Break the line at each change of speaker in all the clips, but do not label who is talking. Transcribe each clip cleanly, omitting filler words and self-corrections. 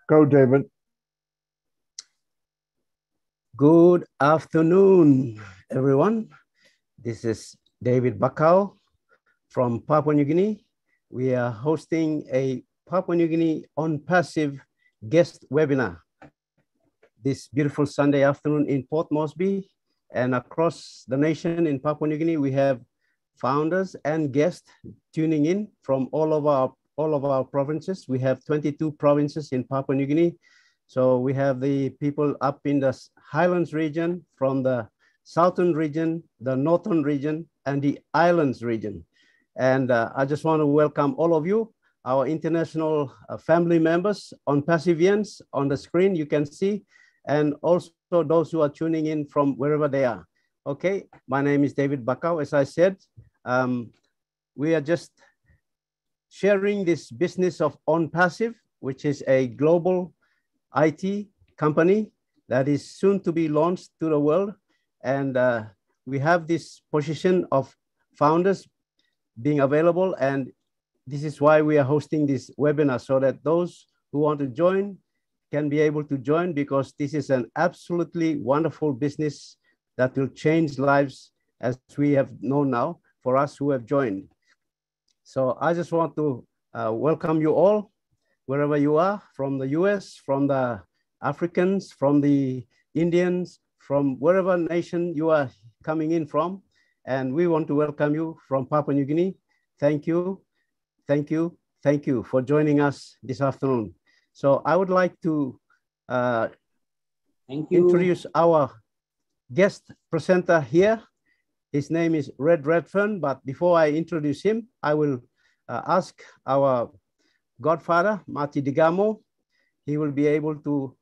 Go, David.
Good afternoon, everyone. This is David Bakau from Papua New Guinea. We are hosting a Papua New Guinea on passive guest webinar this beautiful Sunday afternoon in Port Moresby and across the nation in Papua New Guinea. We have founders and guests tuning in from all of our provinces. We have 22 provinces in Papua New Guinea. So we have the people up in the Highlands region, from the Southern region, the Northern region, and the Islands region. And I just want to welcome all of you, our international family members on Passivians on the screen, you can see, and also those who are tuning in from wherever they are. Okay, my name is David Bakau. As I said, we are just sharing this business of On Passive, which is a global IT company that is soon to be launched to the world. And we have this position of founders being available. And this is why we are hosting this webinar, so that those who want to join can be able to join, because this is an absolutely wonderful business that will change lives, as we have known now, for us who have joined. So I just want to welcome you all, wherever you are, from the US, from the Africans, from the Indians, from wherever nation you are coming in from. And we want to welcome you from Papua New Guinea. Thank you, thank you, thank you for joining us this afternoon. So I would like to introduce our guest presenter here. His name is Red Redfern, but before I introduce him, I will ask our godfather, Marty Digamo. He will be able to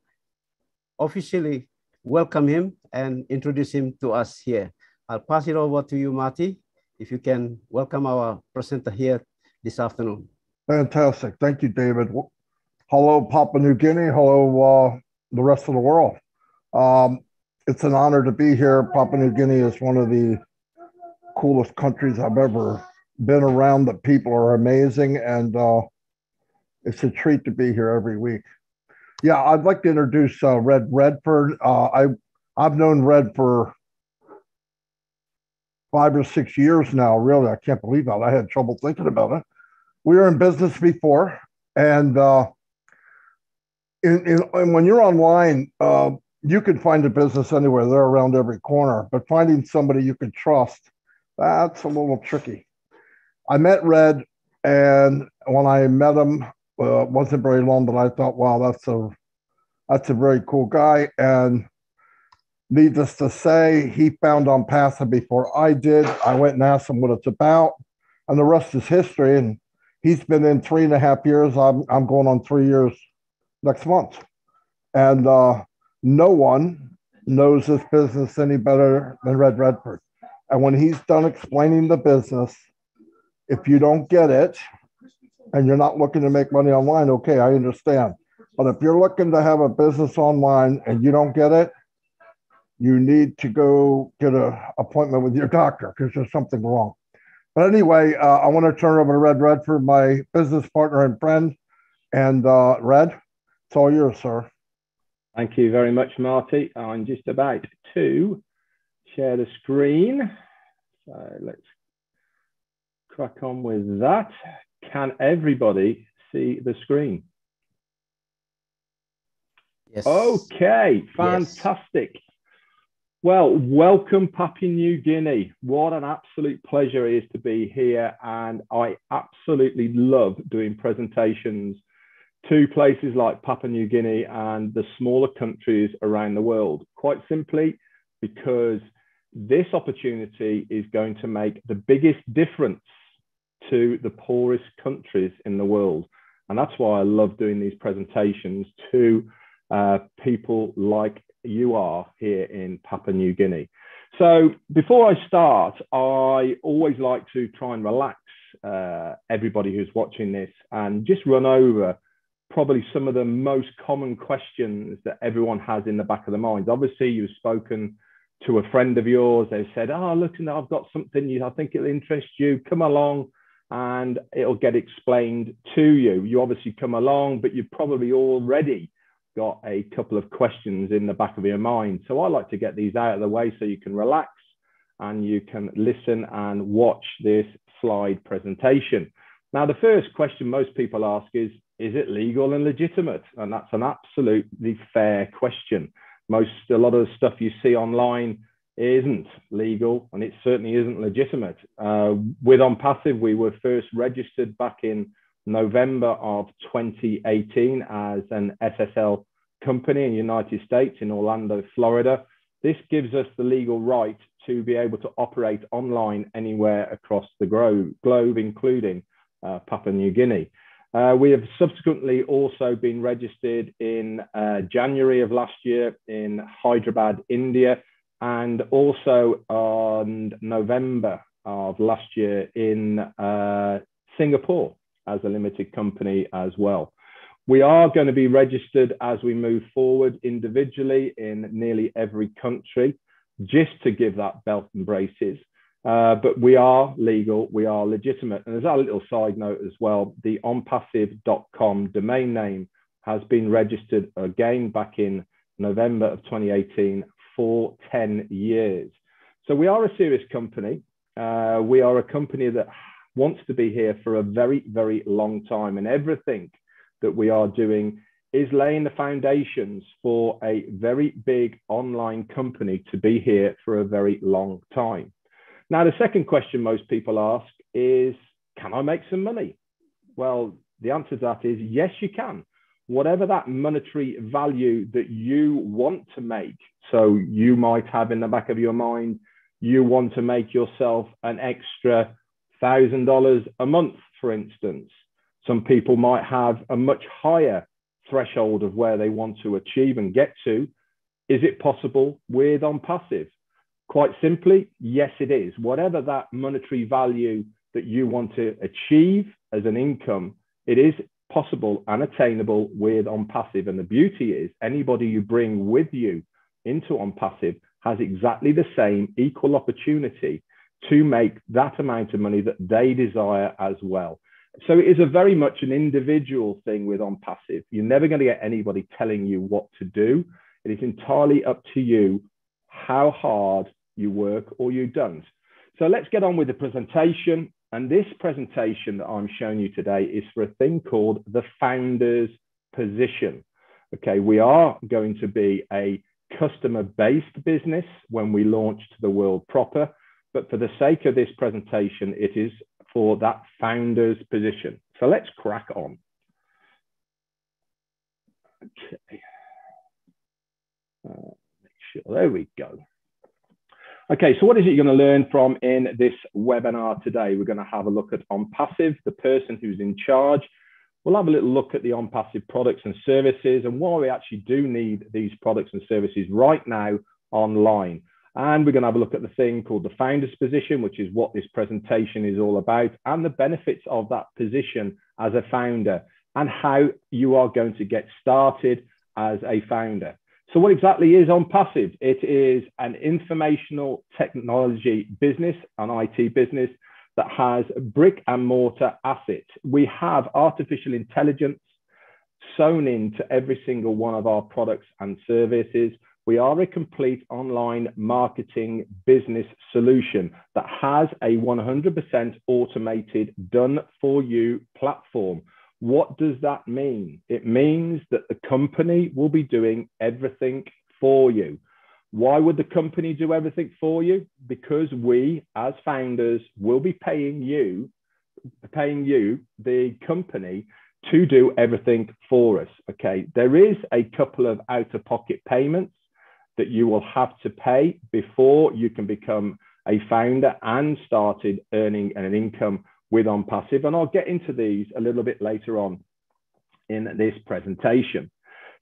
officially welcome him and introduce him to us here. I'll pass it over to you, Marty, if you can welcome our presenter here this afternoon.
Fantastic. Thank you, David. Hello, Papua New Guinea. Hello, the rest of the world. It's an honor to be here. Papua New Guinea is one of the coolest countries I've ever been around. The people are amazing, and it's a treat to be here every week. Yeah, I'd like to introduce Red Redford. I've known Red for 5 or 6 years now. Really, I can't believe that. I had trouble thinking about it. We were in business before, and when you're online, you can find a business anywhere. They're around every corner. But finding somebody you can trust, that's a little tricky. I met Red, and when I met him, it wasn't very long, but I thought, wow, that's a very cool guy. And needless to say, he found On Passive before I did. I went and asked him what it's about, and the rest is history. And he's been in 3.5 years. I'm going on 3 years next month. And no one knows this business any better than Red Redford. And when he's done explaining the business, if you don't get it and you're not looking to make money online, okay, I understand. But if you're looking to have a business online and you don't get it, you need to go get an appointment with your doctor, because there's something wrong. But anyway, I want to turn it over to Red Redford, my business partner and friend. And Red, it's all yours, sir.
Thank you very much, Marty. I'm just about to share the screen. So let's crack on with that. Can everybody see the screen?
Yes.
Okay, fantastic. Yes. Well, welcome Papua New Guinea. What an absolute pleasure it is to be here. And I absolutely love doing presentations to places like Papua New Guinea and the smaller countries around the world. Quite simply, because this opportunity is going to make the biggest difference to the poorest countries in the world. And that's why I love doing these presentations to people like you are here in Papua New Guinea. So before I start, I always like to try and relax everybody who's watching this and just run over probably some of the most common questions that everyone has in the back of their minds. Obviously, you've spoken to a friend of yours. They've said, oh, look, I've got something I think it'll interest you. Come along and it'll get explained to you. You obviously come along, but you've probably already got a couple of questions in the back of your mind. So I like to get these out of the way so you can relax and you can listen and watch this slide presentation. Now, the first question most people ask is it legal and legitimate? And that's an absolutely fair question. A lot of the stuff you see online isn't legal, and it certainly isn't legitimate. With OnPassive, we were first registered back in November of 2018 as an SSL company in the United States in Orlando, Florida. This gives us the legal right to be able to operate online anywhere across the globe, including Papua New Guinea. We have subsequently also been registered in January of last year in Hyderabad, India, and also on November of last year in Singapore as a limited company as well. We are going to be registered as we move forward individually in nearly every country, just to give that belt and braces. But we are legal, we are legitimate. And there's a little side note as well. The onpassive.com domain name has been registered again back in November of 2018 for 10 years. So we are a serious company. We are a company that wants to be here for a very, very long time. And everything that we are doing is laying the foundations for a very big online company to be here for a very long time. Now, the second question most people ask is, can I make some money? Well, the answer to that is yes, you can. Whatever that monetary value that you want to make. So you might have in the back of your mind, you want to make yourself an extra $1,000 a month, for instance. Some people might have a much higher threshold of where they want to achieve and get to. Is it possible with OnPassive? Quite simply, yes, it is. Whatever that monetary value that you want to achieve as an income, it is possible and attainable with OnPassive. And the beauty is anybody you bring with you into OnPassive has exactly the same equal opportunity to make that amount of money that they desire as well. So it is a very much an individual thing with OnPassive. You're never going to get anybody telling you what to do. It is entirely up to you how hard you work or you don't. So let's get on with the presentation. And this presentation that I'm showing you today is for a thing called the founder's position. Okay, we are going to be a customer-based business when we launch to the world proper. But for the sake of this presentation, it is for that founder's position. So let's crack on. Okay. Make sure, there we go. Okay, so what is it you're going to learn from in this webinar today? We're going to have a look at OnPassive, the person who's in charge. We'll have a little look at the OnPassive products and services and why we actually do need these products and services right now online. And we're going to have a look at the thing called the founder's position, which is what this presentation is all about, and the benefits of that position as a founder and how you are going to get started as a founder. So what exactly is OnPassive? It is an informational technology business, an IT business that has brick and mortar assets. We have artificial intelligence sewn into every single one of our products and services. We are a complete online marketing business solution that has a 100% automated done for you platform. What does that mean? It means that the company will be doing everything for you. Why would the company do everything for you? Because we, as founders, will be paying you, the company, to do everything for us. Okay, there is a couple of out-of-pocket payments that you will have to pay before you can become a founder and started earning an income with OnPassive. And I'll get into these a little bit later on in this presentation.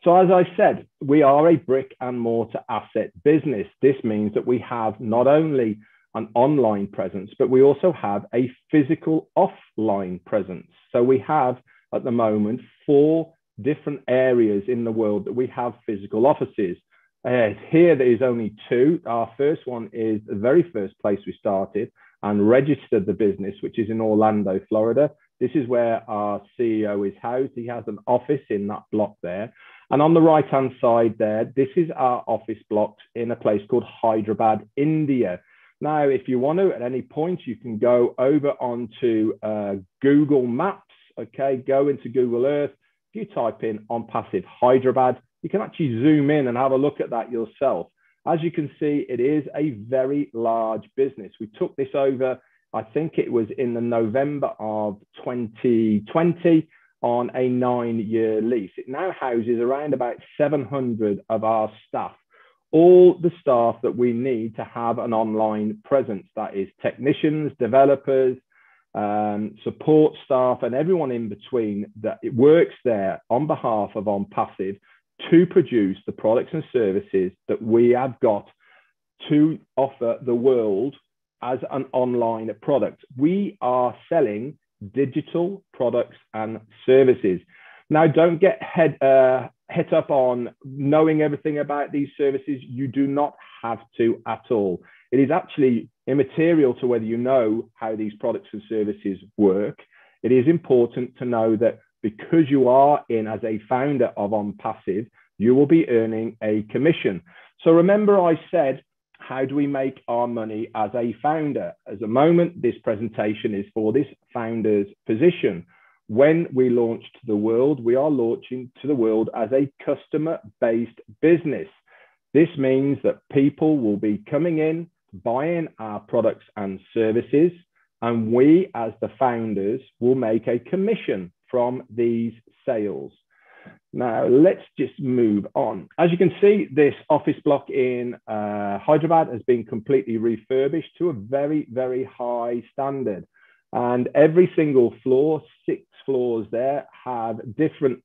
So as I said, we are a brick and mortar asset business. This means that we have not only an online presence, but we also have a physical offline presence. So we have at the moment 4 different areas in the world that we have physical offices. Here there is only 2. Our first one is the very first place we started and registered the business, which is in Orlando, Florida. This is where our CEO is housed. He has an office in that block there. And on the right-hand side there, this is our office blocks in a place called Hyderabad, India. Now, if you want to, at any point, you can go over onto Google Maps, okay? Go into Google Earth. If you type in On Passive Hyderabad, you can actually zoom in and have a look at that yourself. As you can see, it is a very large business. We took this over, I think it was in the November of 2020 on a 9-year lease. It now houses around about 700 of our staff, all the staff that we need to have an online presence. That is technicians, developers, support staff, and everyone in between that it works there on behalf of On Passive to produce the products and services that we have got to offer the world as an online product. We are selling digital products and services. Now, don't get hit up on knowing everything about these services. You do not have to at all. It is actually immaterial to whether you know how these products and services work. It is important to know that because you are in as a founder of On Passive, you will be earning a commission. So remember I said, how do we make our money as a founder? At the moment, this presentation is for this founder's position. When we launch to the world, we are launching to the world as a customer-based business. This means that people will be coming in, buying our products and services, and we as the founders will make a commission from these sales. Now, let's just move on. As you can see, this office block in Hyderabad has been completely refurbished to a very, very high standard. And every single floor, 6 floors there, have different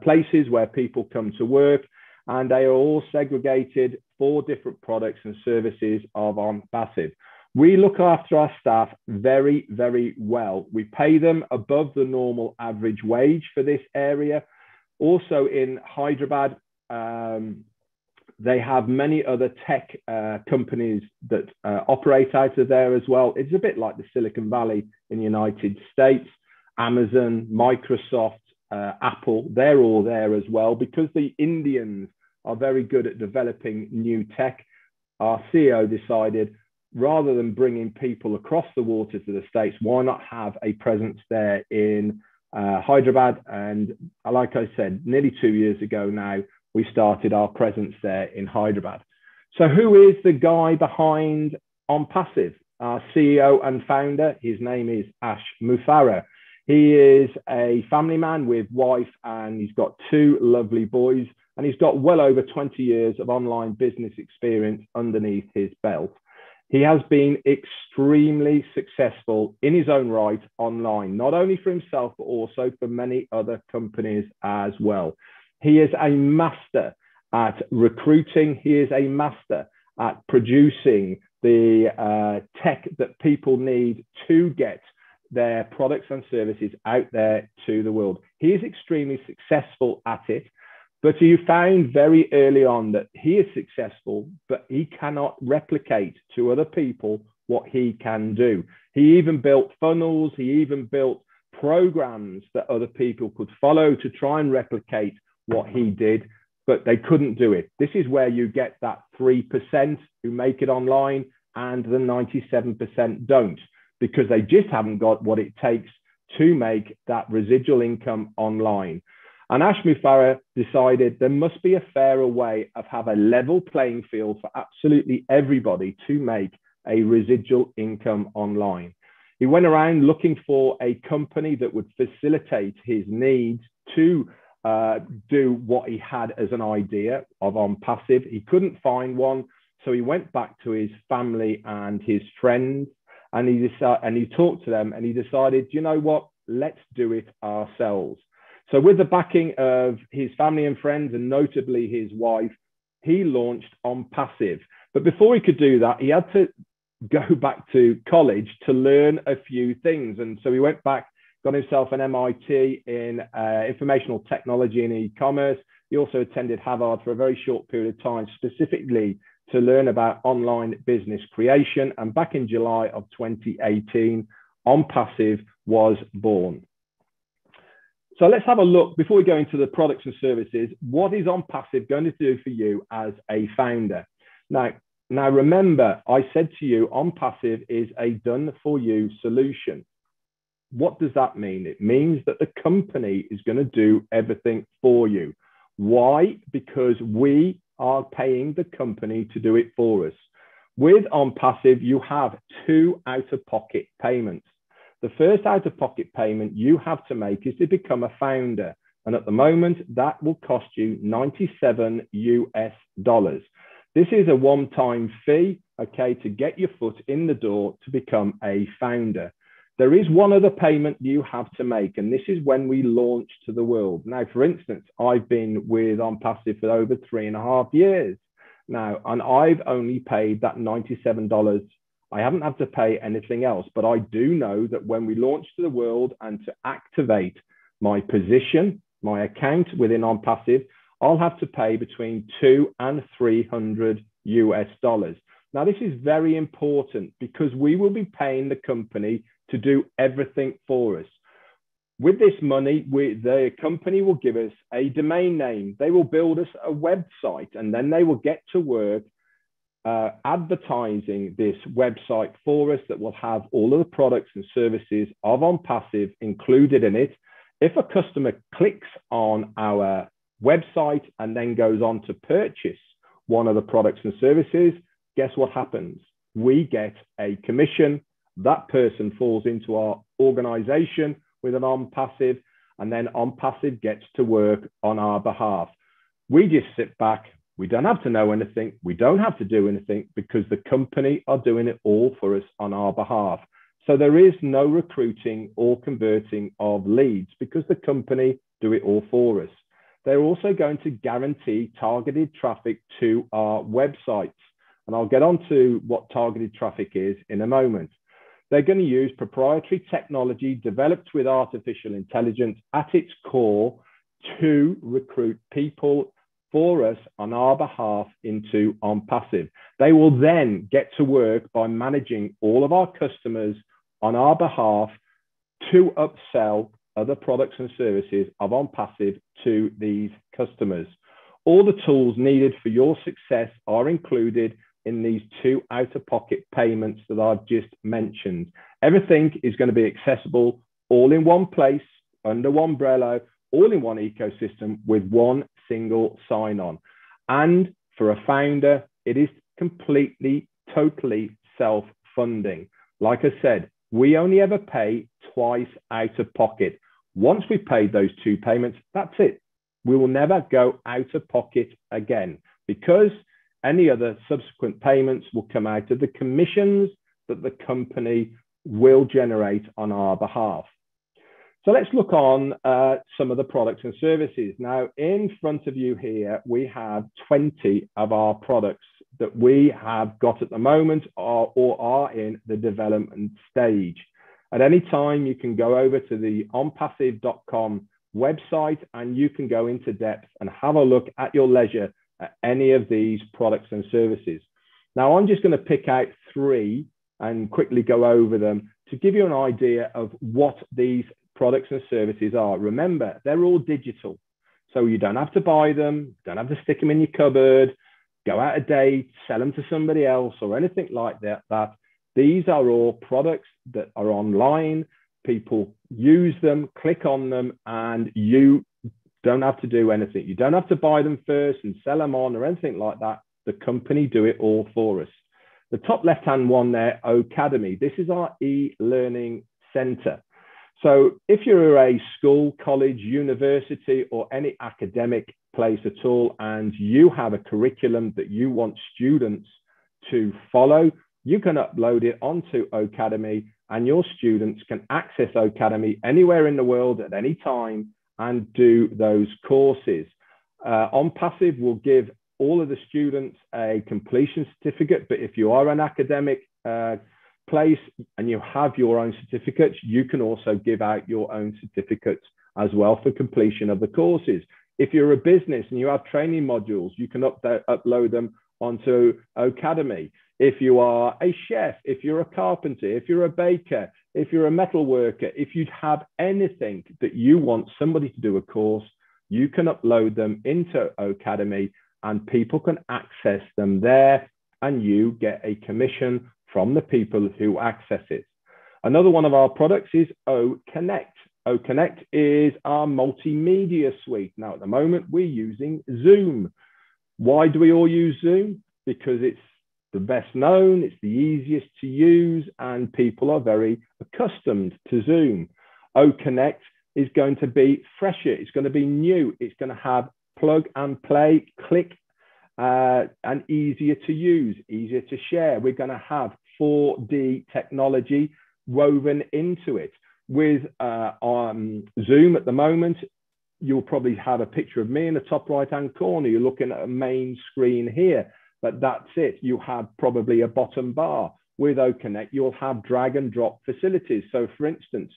places where people come to work, and they are all segregated for different products and services of On Passive. We look after our staff very, very well. We pay them above the normal average wage for this area. Also in Hyderabad, they have many other tech companies that operate out of there as well. It's a bit like the Silicon Valley in the United States. Amazon, Microsoft, Apple, they're all there as well because the Indians are very good at developing new tech. Our CEO decided, rather than bringing people across the water to the States, why not have a presence there in Hyderabad? And like I said, nearly 2 years ago now, we started our presence there in Hyderabad. So who is the guy behind On Passive? Our CEO and founder, his name is Ash Mufareh. He is a family man with wife, and he's got 2 lovely boys, and he's got well over 20 years of online business experience underneath his belt. He has been extremely successful in his own right online, not only for himself, but also for many other companies as well. He is a master at recruiting. He is a master at producing the tech that people need to get their products and services out there to the world. He is extremely successful at it, but he found very early on that he is successful, but he cannot replicate to other people what he can do. He even built funnels. He even built programs that other people could follow to try and replicate what he did, but they couldn't do it. This is where you get that 3% who make it online and the 97% don't, because they just haven't got what it takes to make that residual income online. And Ash Mufareh decided there must be a fairer way of have a level playing field for absolutely everybody to make a residual income online. He went around looking for a company that would facilitate his needs to do what he had as an idea of On Passive. He couldn't find one, so he went back to his family and his friends, and he talked to them, and he decided, you know what, let's do it ourselves. So with the backing of his family and friends, and notably his wife, he launched On Passive. But before he could do that, he had to go back to college to learn a few things. And so he went back, got himself an MIT in informational technology and e-commerce. He also attended Harvard for a very short period of time, specifically to learn about online business creation. And back in July of 2018, On Passive was born. So let's have a look, before we go into the products and services, what is OnPassive going to do for you as a founder? Now remember, I said to you, OnPassive is a done-for-you solution. What does that mean? It means that the company is going to do everything for you. Why? Because we are paying the company to do it for us. With OnPassive, you have 2 out-of-pocket payments. The first out-of-pocket payment you have to make is to become a founder. And at the moment, that will cost you $97 US. This is a one-time fee, okay, to get your foot in the door to become a founder. There is one other payment you have to make, and this is when we launch to the world. Now, for instance, I've been with OnPassive for over 3.5 years now, and I've only paid that $97. I haven't had to pay anything else, but I do know that when we launch to the world and to activate my position, my account within OnPassive, I'll have to pay between $200 and $300 US. Now, this is very important because we will be paying the company to do everything for us. With this money, the company will give us a domain name. They will build us a website, and then they will get to work advertising this website for us that will have all of the products and services of OnPassive included in it. If a customer clicks on our website and then goes on to purchase one of the products and services, guess what happens? We get a commission. That person falls into our organization with an OnPassive, and then OnPassive gets to work on our behalf. We just sit back. We don't have to know anything. We don't have to do anything because the company are doing it all for us on our behalf. So there is no recruiting or converting of leads because the company do it all for us. They're also going to guarantee targeted traffic to our websites. And I'll get on to what targeted traffic is in a moment. They're going to use proprietary technology developed with artificial intelligence at its core to recruit people for us on our behalf into OnPassive. They will then get to work by managing all of our customers on our behalf to upsell other products and services of OnPassive to these customers. All the tools needed for your success are included in these 2 out-of-pocket payments that I've just mentioned. Everything is going to be accessible all in one place, under one umbrella, all in one ecosystem with one single sign-on. And for a founder, it is completely, totally self-funding. Like I said, we only ever pay twice out of pocket. Once we've paid those 2 payments, that's it. We will never go out of pocket again because any other subsequent payments will come out of the commissions that the company will generate on our behalf. So let's look on some of the products and services. Now, in front of you here, we have 20 of our products that we have got at the moment or are in the development stage. At any time, you can go over to the onpassive.com website and you can go into depth and have a look at your leisure at any of these products and services. Now, I'm just going to pick out 3 and quickly go over them to give you an idea of what these products and services are. Remember, they're all digital. So you don't have to buy them, don't have to stick them in your cupboard, go out a date, sell them to somebody else or anything like that. These are all products that are online. People use them, click on them, and you don't have to do anything. You don't have to buy them first and sell them on or anything like that. The company do it all for us. The top left-hand one there, Academy. This is our e-learning center. So if you're a school, college, university, or any academic place at all, and you have a curriculum that you want students to follow, you can upload it onto Academy and your students can access Academy anywhere in the world at any time and do those courses. OnPassive will give all of the students a completion certificate, but if you are an academic place and you have your own certificates, you can also give out your own certificates as well for completion of the courses. If you're a business and you have training modules, you can upload them onto Academy. If you are a chef, if you're a carpenter, if you're a baker, if you're a metal worker, if you have anything that you want somebody to do a course, you can upload them into Ocademy and people can access them there, and you get a commission from the people who access it. Another one of our products is OConnect. OConnect is our multimedia suite. Now, at the moment, we're using Zoom. Why do we all use Zoom? Because it's the best known, it's the easiest to use, and people are very accustomed to Zoom. OConnect is going to be fresher, it's going to be new, it's going to have plug and play, click, and easier to use, easier to share. We're going to have 4D technology woven into it. With Zoom at the moment, you'll probably have a picture of me in the top right-hand corner. You're looking at a main screen here, but that's it. You have probably a bottom bar. With OConnect, you'll have drag and drop facilities. So for instance,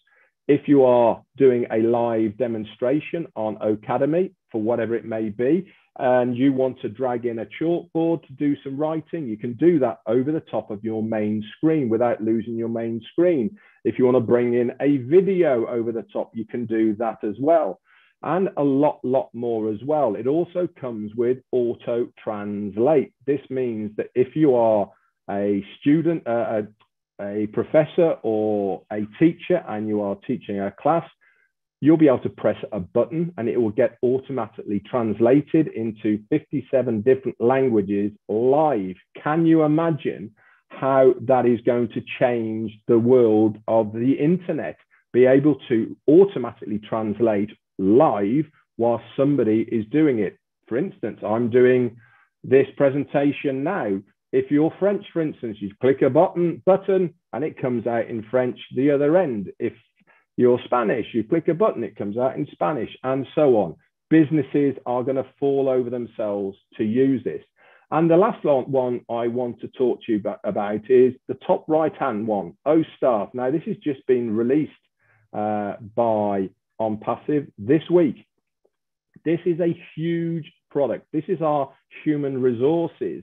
if you are doing a live demonstration on Ocademy for whatever it may be, and you want to drag in a chalkboard to do some writing, you can do that over the top of your main screen without losing your main screen. If you want to bring in a video over the top, you can do that as well. And a lot more as well. It also comes with auto translate. This means that if you are a student, a professor or a teacher, and you are teaching a class, you'll be able to press a button and it will get automatically translated into 57 different languages live. Can you imagine how that is going to change the world of the internet? Be able to automatically translate live while somebody is doing it. For instance, I'm doing this presentation now. If you're French, for instance, you click a button and it comes out in French the other end. If you're Spanish, you click a button, it comes out in Spanish, and so on. Businesses are going to fall over themselves to use this. And the last one I want to talk to you about is the top right-hand one, OStaff. Now, this has just been released by OnPassive this week. This is a huge product. This is our human resources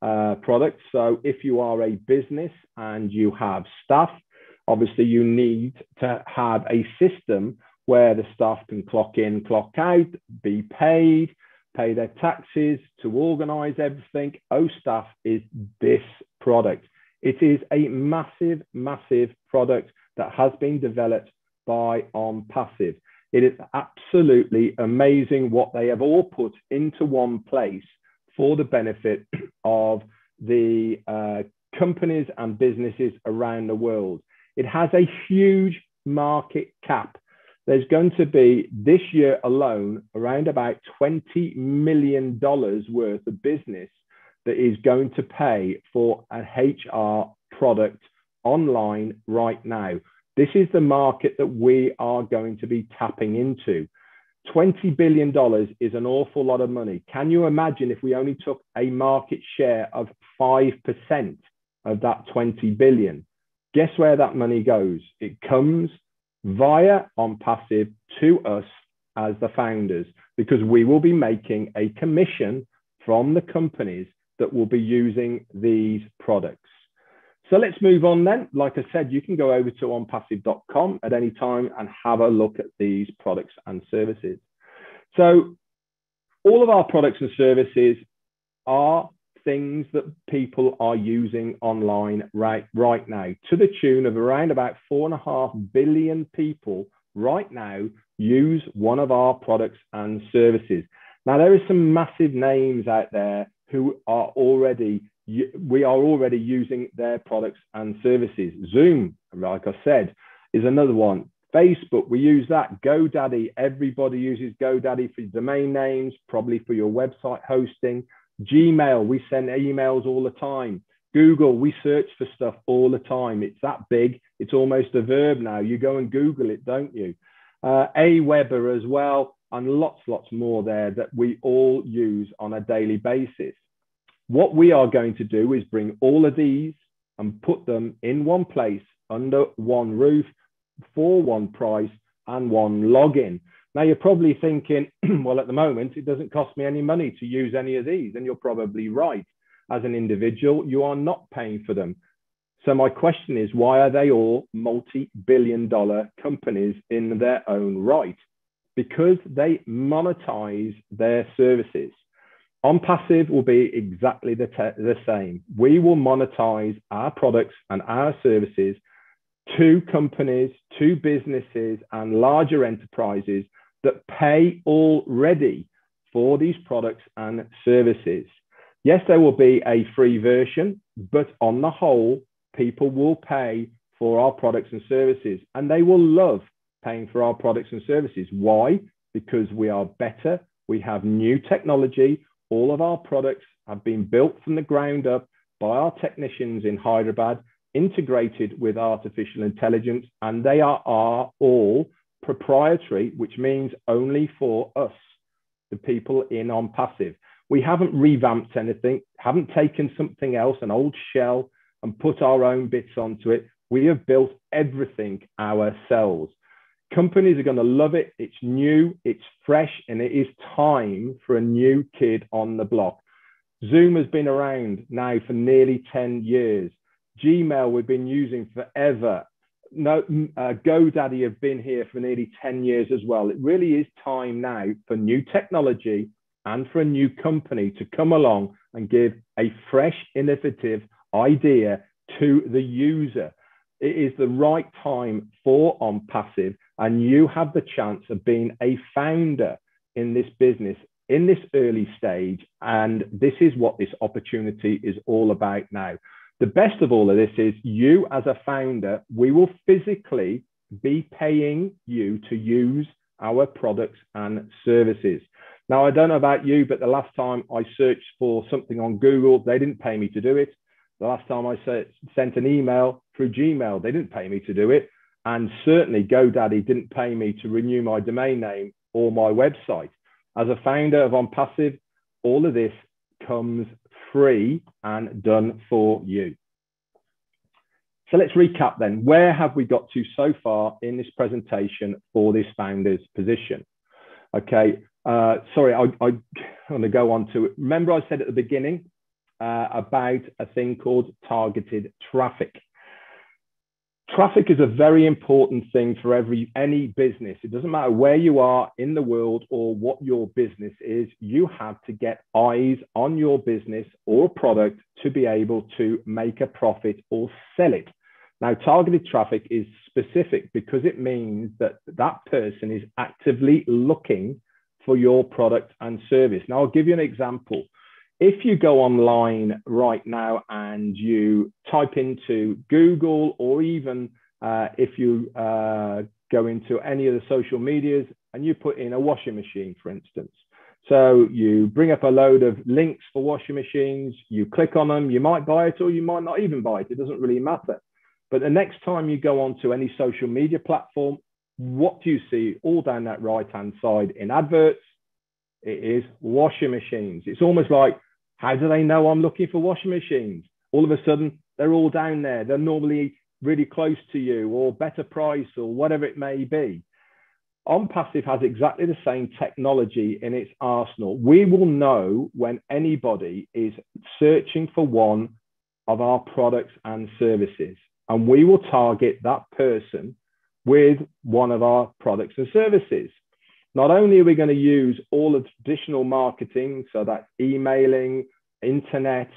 product. So if you are a business and you have staff, obviously you need to have a system where the staff can clock in, clock out, be paid, pay their taxes, to organize everything. OStaff is this product. It is a massive product that has been developed by OnPassive. It is absolutely amazing what they have all put into one place for the benefit of the companies and businesses around the world. It has a huge market cap. There's going to be, this year alone, around about $20 million worth of business that is going to pay for an HR product online right now. This is the market that we are going to be tapping into. $20 billion is an awful lot of money. Can you imagine if we only took a market share of 5% of that 20 billion? Guess where that money goes? It comes via OnPassive to us as the founders, because we will be making a commission from the companies that will be using these products. So let's move on then. Like I said, you can go over to onpassive.com at any time and have a look at these products and services. So all of our products and services are things that people are using online right now, to the tune of around about 4.5 billion people right now use one of our products and services. Now, there are some massive names out there who are we are already using their products and services. Zoom, like I said, is another one. Facebook, we use that. GoDaddy, everybody uses GoDaddy for domain names, probably for your website hosting. Gmail, we send emails all the time. Google, we search for stuff all the time. It's that big, it's almost a verb now. You go and Google it, don't you? Aweber as well, and lots more there that we all use on a daily basis. What we are going to do is bring all of these and put them in one place under one roof for one price and one login. Now, you're probably thinking, well, at the moment, it doesn't cost me any money to use any of these. And you're probably right. As an individual, you are not paying for them. So my question is, why are they all multi-billion-dollar companies in their own right? Because they monetize their services. OnPassive will be exactly the same. We will monetize our products and our services to companies, to businesses, and larger enterprises that pay already for these products and services. Yes, there will be a free version, but on the whole, people will pay for our products and services, and they will love paying for our products and services. Why? Because we are better. We have new technology. All of our products have been built from the ground up by our technicians in Hyderabad, integrated with artificial intelligence, and they are all proprietary, which means only for us, the people in OnPassive. We haven't revamped anything, haven't taken something else, an old shell, and put our own bits onto it. We have built everything ourselves. Companies are going to love it. It's new, it's fresh, and it is time for a new kid on the block. Zoom has been around now for nearly 10 years. Gmail we've been using forever. GoDaddy have been here for nearly 10 years as well. It really is time now for new technology and for a new company to come along and give a fresh, innovative idea to the user. It is the right time for OnPassive, and you have the chance of being a founder in this business in this early stage, and this is what this opportunity is all about now. The best of all of this is you as a founder, we will physically be paying you to use our products and services. Now, I don't know about you, but the last time I searched for something on Google, they didn't pay me to do it. The last time I sent an email through Gmail, they didn't pay me to do it. And certainly GoDaddy didn't pay me to renew my domain name or my website. As a founder of OnPassive, all of this comes free and done for you. So let's recap then. Where have we got to so far in this presentation for this founder's position? Okay, sorry, I'm going to go on to it. Remember I said at the beginning about a thing called targeted traffic. Traffic is a very important thing for any business. It doesn't matter where you are in the world or what your business is, you have to get eyes on your business or product to be able to make a profit or sell it. Now, targeted traffic is specific because it means that that person is actively looking for your product and service. Now, I'll give you an example. If you go online right now and you type into Google, or even if you go into any of the social medias and you put in a washing machine, for instance. So you bring up a load of links for washing machines, you click on them, you might buy it or you might not even buy it. It doesn't really matter. But the next time you go onto any social media platform, what do you see all down that right-hand side in adverts? It is washing machines. It's almost like, how do they know I'm looking for washing machines? All of a sudden, they're all down there. They're normally really close to you, or better price, or whatever it may be. OnPassive has exactly the same technology in its arsenal. We will know when anybody is searching for one of our products and services, and we will target that person with one of our products and services. Not only are we going to use all the traditional marketing, so that's emailing, internet,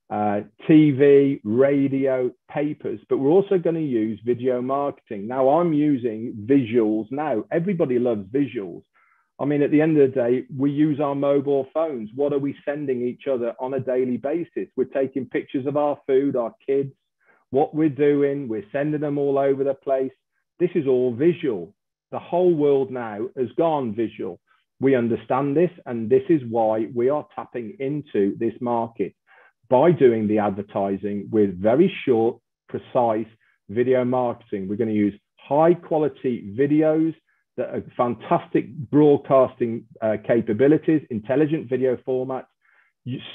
TV, radio, papers, but we're also going to use video marketing. Now, I'm using visuals now. Everybody loves visuals. I mean, at the end of the day, we use our mobile phones. What are we sending each other on a daily basis? We're taking pictures of our food, our kids, what we're doing. We're sending them all over the place. This is all visual. The whole world now has gone visual. We understand this, and this is why we are tapping into this market by doing the advertising with very short, precise video marketing. We're going to use high quality videos that are fantastic broadcasting capabilities, intelligent video formats,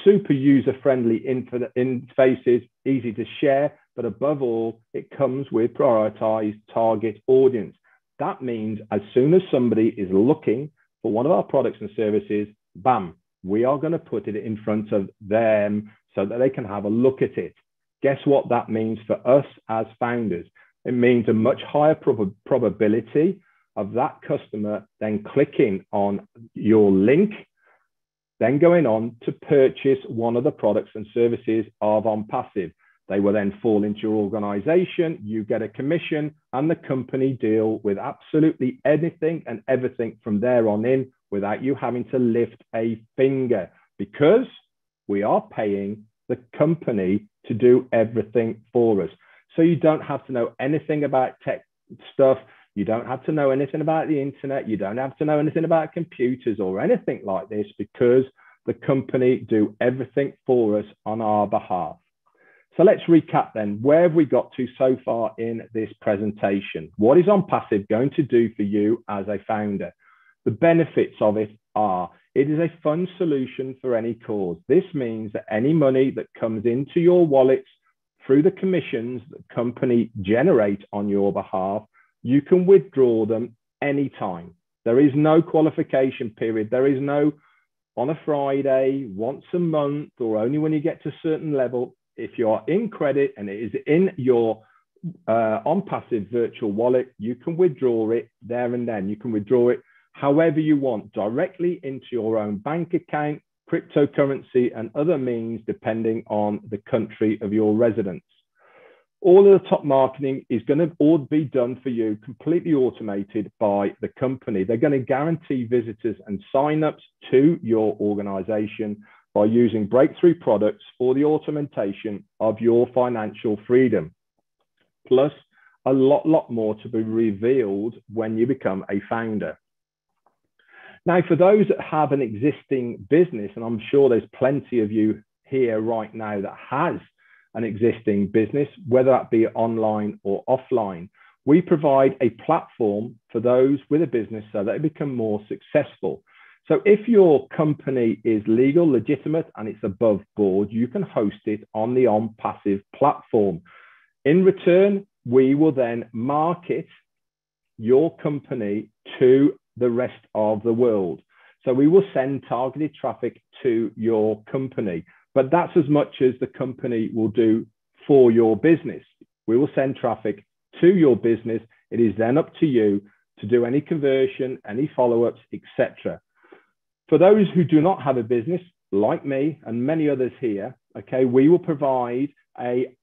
super user-friendly interfaces, easy to share, but above all, it comes with prioritized target audience. That means as soon as somebody is looking for one of our products and services, bam, we are going to put it in front of them so that they can have a look at it, Guess what that means for us as founders? It means a much higher probability of that customer then clicking on your link, then going on to purchase one of the products and services of OnPassive. They will then fall into your organization, you get a commission, and the company deal with absolutely anything and everything from there on in without you having to lift a finger, because we are paying the company to do everything for us. So you don't have to know anything about tech stuff. You don't have to know anything about the internet. You don't have to know anything about computers or anything like this, because the company do everything for us on our behalf. So let's recap then. Where have we got to so far in this presentation? What is OnPassive going to do for you as a founder? The benefits of it are, it is a fund solution for any cause. This means that any money that comes into your wallets through the commissions that the company generate on your behalf, you can withdraw them anytime. There is no qualification period. There is no on a Friday, once a month, or only when you get to a certain level. If you are in credit and it is in your OnPassive virtual wallet, you can withdraw it there and then. You can withdraw it however you want, directly into your own bank account, cryptocurrency, and other means, depending on the country of your residence. All of the top marketing is going to all be done for you, completely automated by the company. They're going to guarantee visitors and signups to your organization by using breakthrough products for the automation of your financial freedom. Plus, a lot more to be revealed when you become a founder. Now, for those that have an existing business, and I'm sure there's plenty of you here right now that has an existing business, whether that be online or offline, we provide a platform for those with a business so that they become more successful. So if your company is legal, legitimate, and it's above board, you can host it on the OnPassive platform. In return, we will then market your company to the rest of the world. So we will send targeted traffic to your company, but that's as much as the company will do for your business. We will send traffic to your business. It is then up to you to do any conversion, any follow-ups, etc. For those who do not have a business, like me and many others here, okay, we will provide a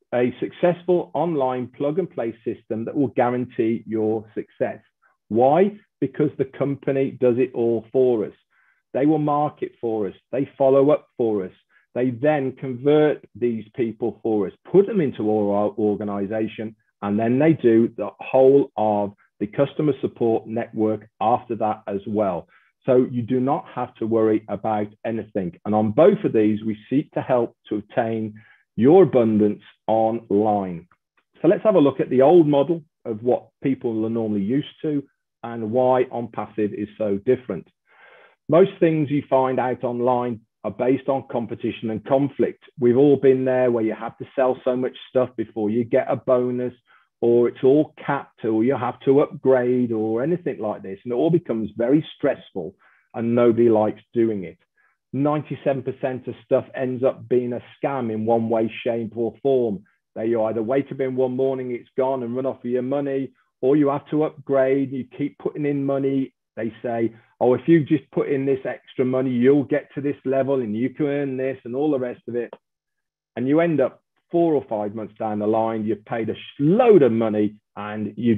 successful online plug-and-play system that will guarantee your success. Why? Because the company does it all for us. They will market for us. They follow up for us. They then convert these people for us, put them into our organization, and then they do the whole of the customer support network after that as well. So you do not have to worry about anything. And on both of these, we seek to help to obtain your abundance online. So let's have a look at the old model of what people are normally used to and why OnPassive is so different. Most things you find out online are based on competition and conflict. We've all been there where you have to sell so much stuff before you get a bonus, or it's all capped, or you have to upgrade, or anything like this. And it all becomes very stressful and nobody likes doing it. 97% of stuff ends up being a scam in one way, shape, or form. You either wake up in one morning, it's gone and run off with your money, or you have to upgrade, you keep putting in money. They say, oh, if you just put in this extra money, you'll get to this level and you can earn this and all the rest of it. And you end up 4 or 5 months down the line, you've paid a load of money and you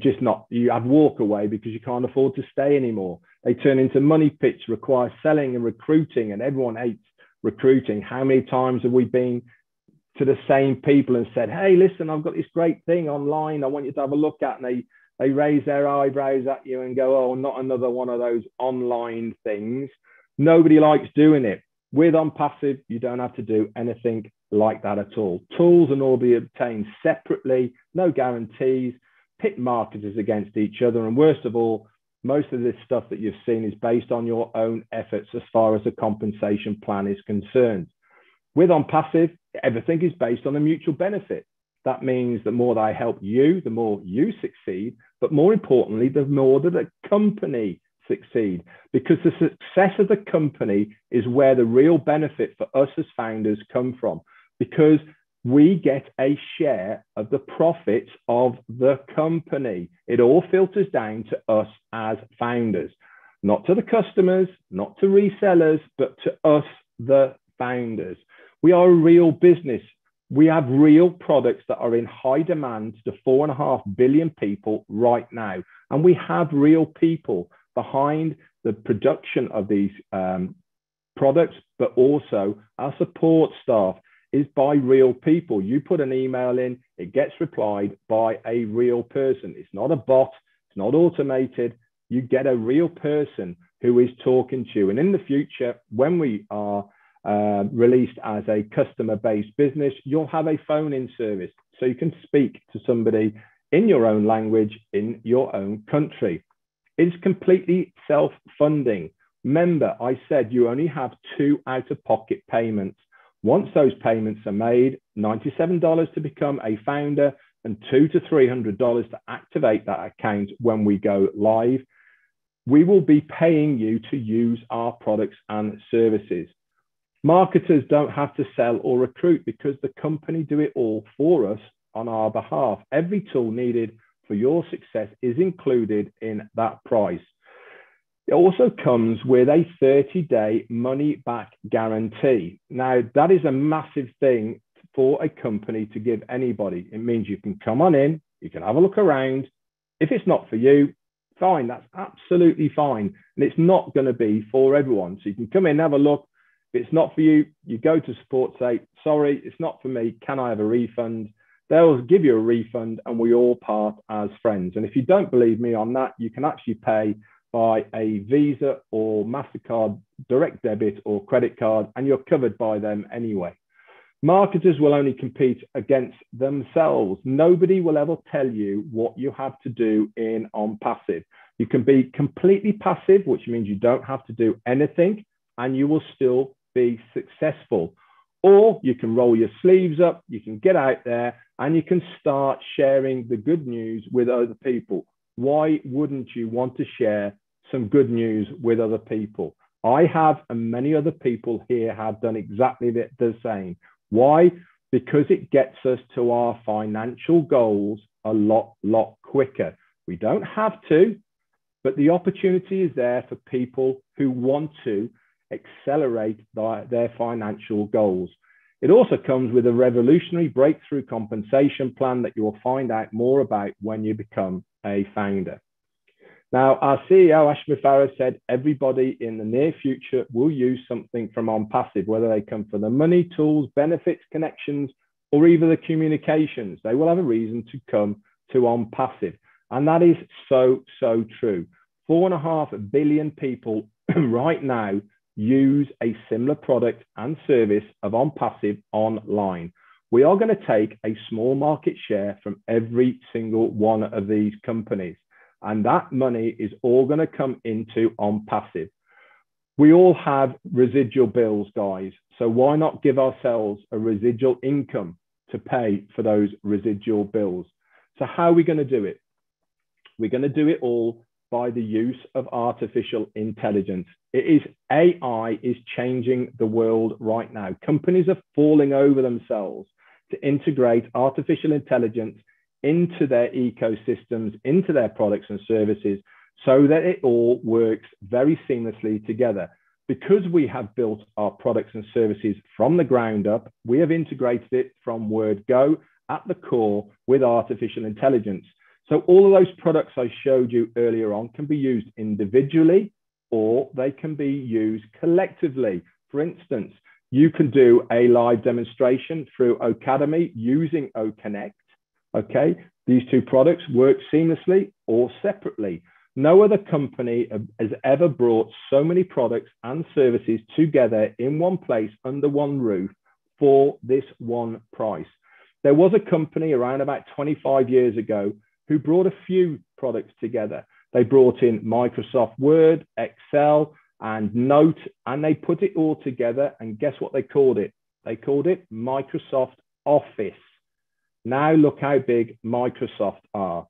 have walk away because you can't afford to stay anymore. They turn into money pits, require selling and recruiting, and everyone hates recruiting. How many times have we been to the same people and said, hey, listen, I've got this great thing online I want you to have a look at, and they raise their eyebrows at you and go, oh, not another one of those online things. Nobody likes doing it. With OnPassive, you don't have to do anything like that at all. Tools and all be obtained separately, no guarantees, pit marketers against each other. And worst of all, most of this stuff that you've seen is based on your own efforts as far as the compensation plan is concerned. With OnPassive, everything is based on a mutual benefit. That means the more that I help you, the more you succeed, but more importantly, the more that the company succeed, because the success of the company is where the real benefit for us as founders come from, because we get a share of the profits of the company. It all filters down to us as founders, not to the customers, not to resellers, but to us, the founders. We are a real business. We have real products that are in high demand to 4.5 billion people right now. And we have real people behind the production of these products, but also our support staff is by real people. You put an email in, it gets replied by a real person. It's not a bot, it's not automated. You get a real person who is talking to you. And in the future, when we are released as a customer-based business, you'll have a phone-in service. So you can speak to somebody in your own language, in your own country. It's completely self-funding. Remember, I said you only have 2 out-of-pocket payments. Once those payments are made, $97 to become a founder and $200 to $300 to activate that account when we go live, we will be paying you to use our products and services. Marketers don't have to sell or recruit because the company do it all for us on our behalf. Every tool needed for your success is included in that price. It also comes with a 30-day money-back guarantee. Now, that is a massive thing for a company to give anybody. It means you can come on in, you can have a look around. If it's not for you, fine, that's absolutely fine. And it's not going to be for everyone. So you can come in, have a look. If it's not for you, you go to support, say, sorry, it's not for me. Can I have a refund? They'll give you a refund and we all part as friends. And if you don't believe me on that, you can actually pay by a Visa or MasterCard direct debit or credit card, and you're covered by them anyway. Marketers will only compete against themselves. Nobody will ever tell you what you have to do on passive. You can be completely passive, which means you don't have to do anything and you will still be successful. Or you can roll your sleeves up, you can get out there and you can start sharing the good news with other people. Why wouldn't you want to share some good news with other people? I have, and many other people here have done exactly the same. Why? Because it gets us to our financial goals a lot quicker. We don't have to, but the opportunity is there for people who want to accelerate their financial goals. It also comes with a revolutionary breakthrough compensation plan that you will find out more about when you become a founder. Now, our CEO, Ashmi Farah, said everybody in the near future will use something from OnPassive, whether they come for the money, tools, benefits, connections, or even the communications. They will have a reason to come to OnPassive. And that is so true. 4.5 billion people right now use a similar product and service of OnPassive online. We are going to take a small market share from every single one of these companies. And that money is all going to come into OnPassive. We all have residual bills, guys. So why not give ourselves a residual income to pay for those residual bills? So how are we going to do it? We're going to do it all by the use of artificial intelligence. AI is changing the world right now. Companies are falling over themselves to integrate artificial intelligence into their ecosystems, into their products and services, so that it all works very seamlessly together. Because we have built our products and services from the ground up, we have integrated it from word go at the core with artificial intelligence. So all of those products I showed you earlier on can be used individually or they can be used collectively. For instance, you can do a live demonstration through Ocademy using Oconnect. Okay, these two products work seamlessly or separately. No other company has ever brought so many products and services together in one place under one roof for this one price. There was a company around about 25 years ago who brought a few products together. They brought in Microsoft Word, Excel, and Note, and they put it all together. And guess what they called it? They called it Microsoft Office. Now look how big Microsoft are.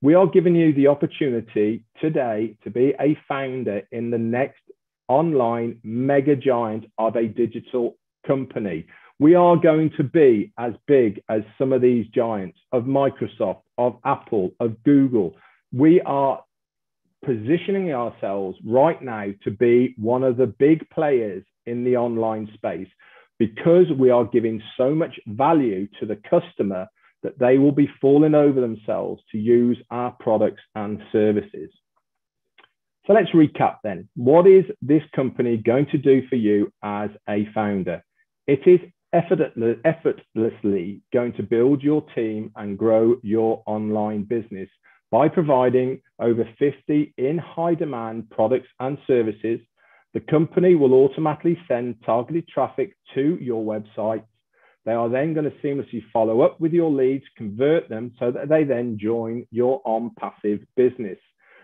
We are giving you the opportunity today to be a founder in the next online mega giant of a digital company. We are going to be as big as some of these giants of Microsoft, of Apple, of Google. We are positioning ourselves right now to be one of the big players in the online space because we are giving so much value to the customer that they will be falling over themselves to use our products and services. So let's recap then. What is this company going to do for you as a founder? It is effortlessly going to build your team and grow your online business by providing over 50 in high demand products and services. The company will automatically send targeted traffic to your website. They are then going to seamlessly follow up with your leads, convert them so that they then join your OnPassive business.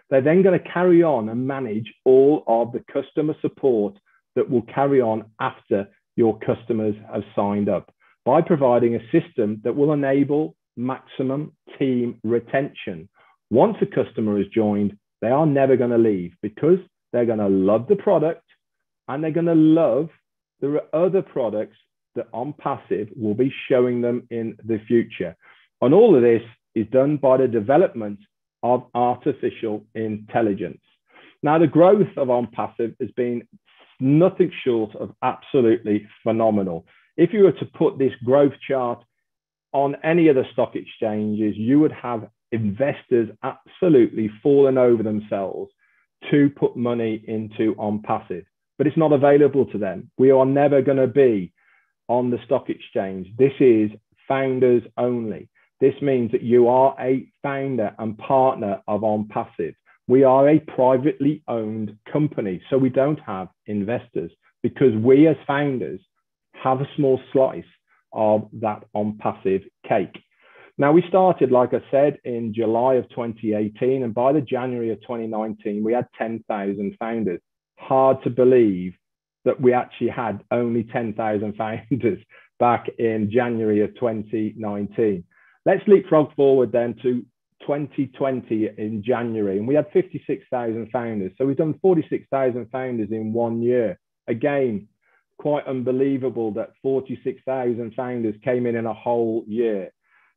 They're then going to carry on and manage all of the customer support that will carry on after your customers have signed up by providing a system that will enable maximum team retention. Once a customer has joined, they are never going to leave because they're going to love the product and they're going to love the other products that OnPassive will be showing them in the future. And all of this is done by the development of artificial intelligence. Now, the growth of OnPassive has been nothing short of absolutely phenomenal. If you were to put this growth chart on any of the stock exchanges, you would have investors absolutely falling over themselves to put money into OnPassive, but it's not available to them. We are never going to be on the stock exchange. This is founders only. This means that you are a founder and partner of OnPassive. We are a privately owned company, so we don't have investors because we as founders have a small slice of that OnPassive cake. Now, we started, like I said, in July of 2018, and by the January of 2019, we had 10,000 founders. Hard to believe that we actually had only 10,000 founders back in January of 2019. Let's leapfrog forward then to 2020 in January, and we had 56,000 founders. So we've done 46,000 founders in 1 year. Again, quite unbelievable that 46,000 founders came in a whole year.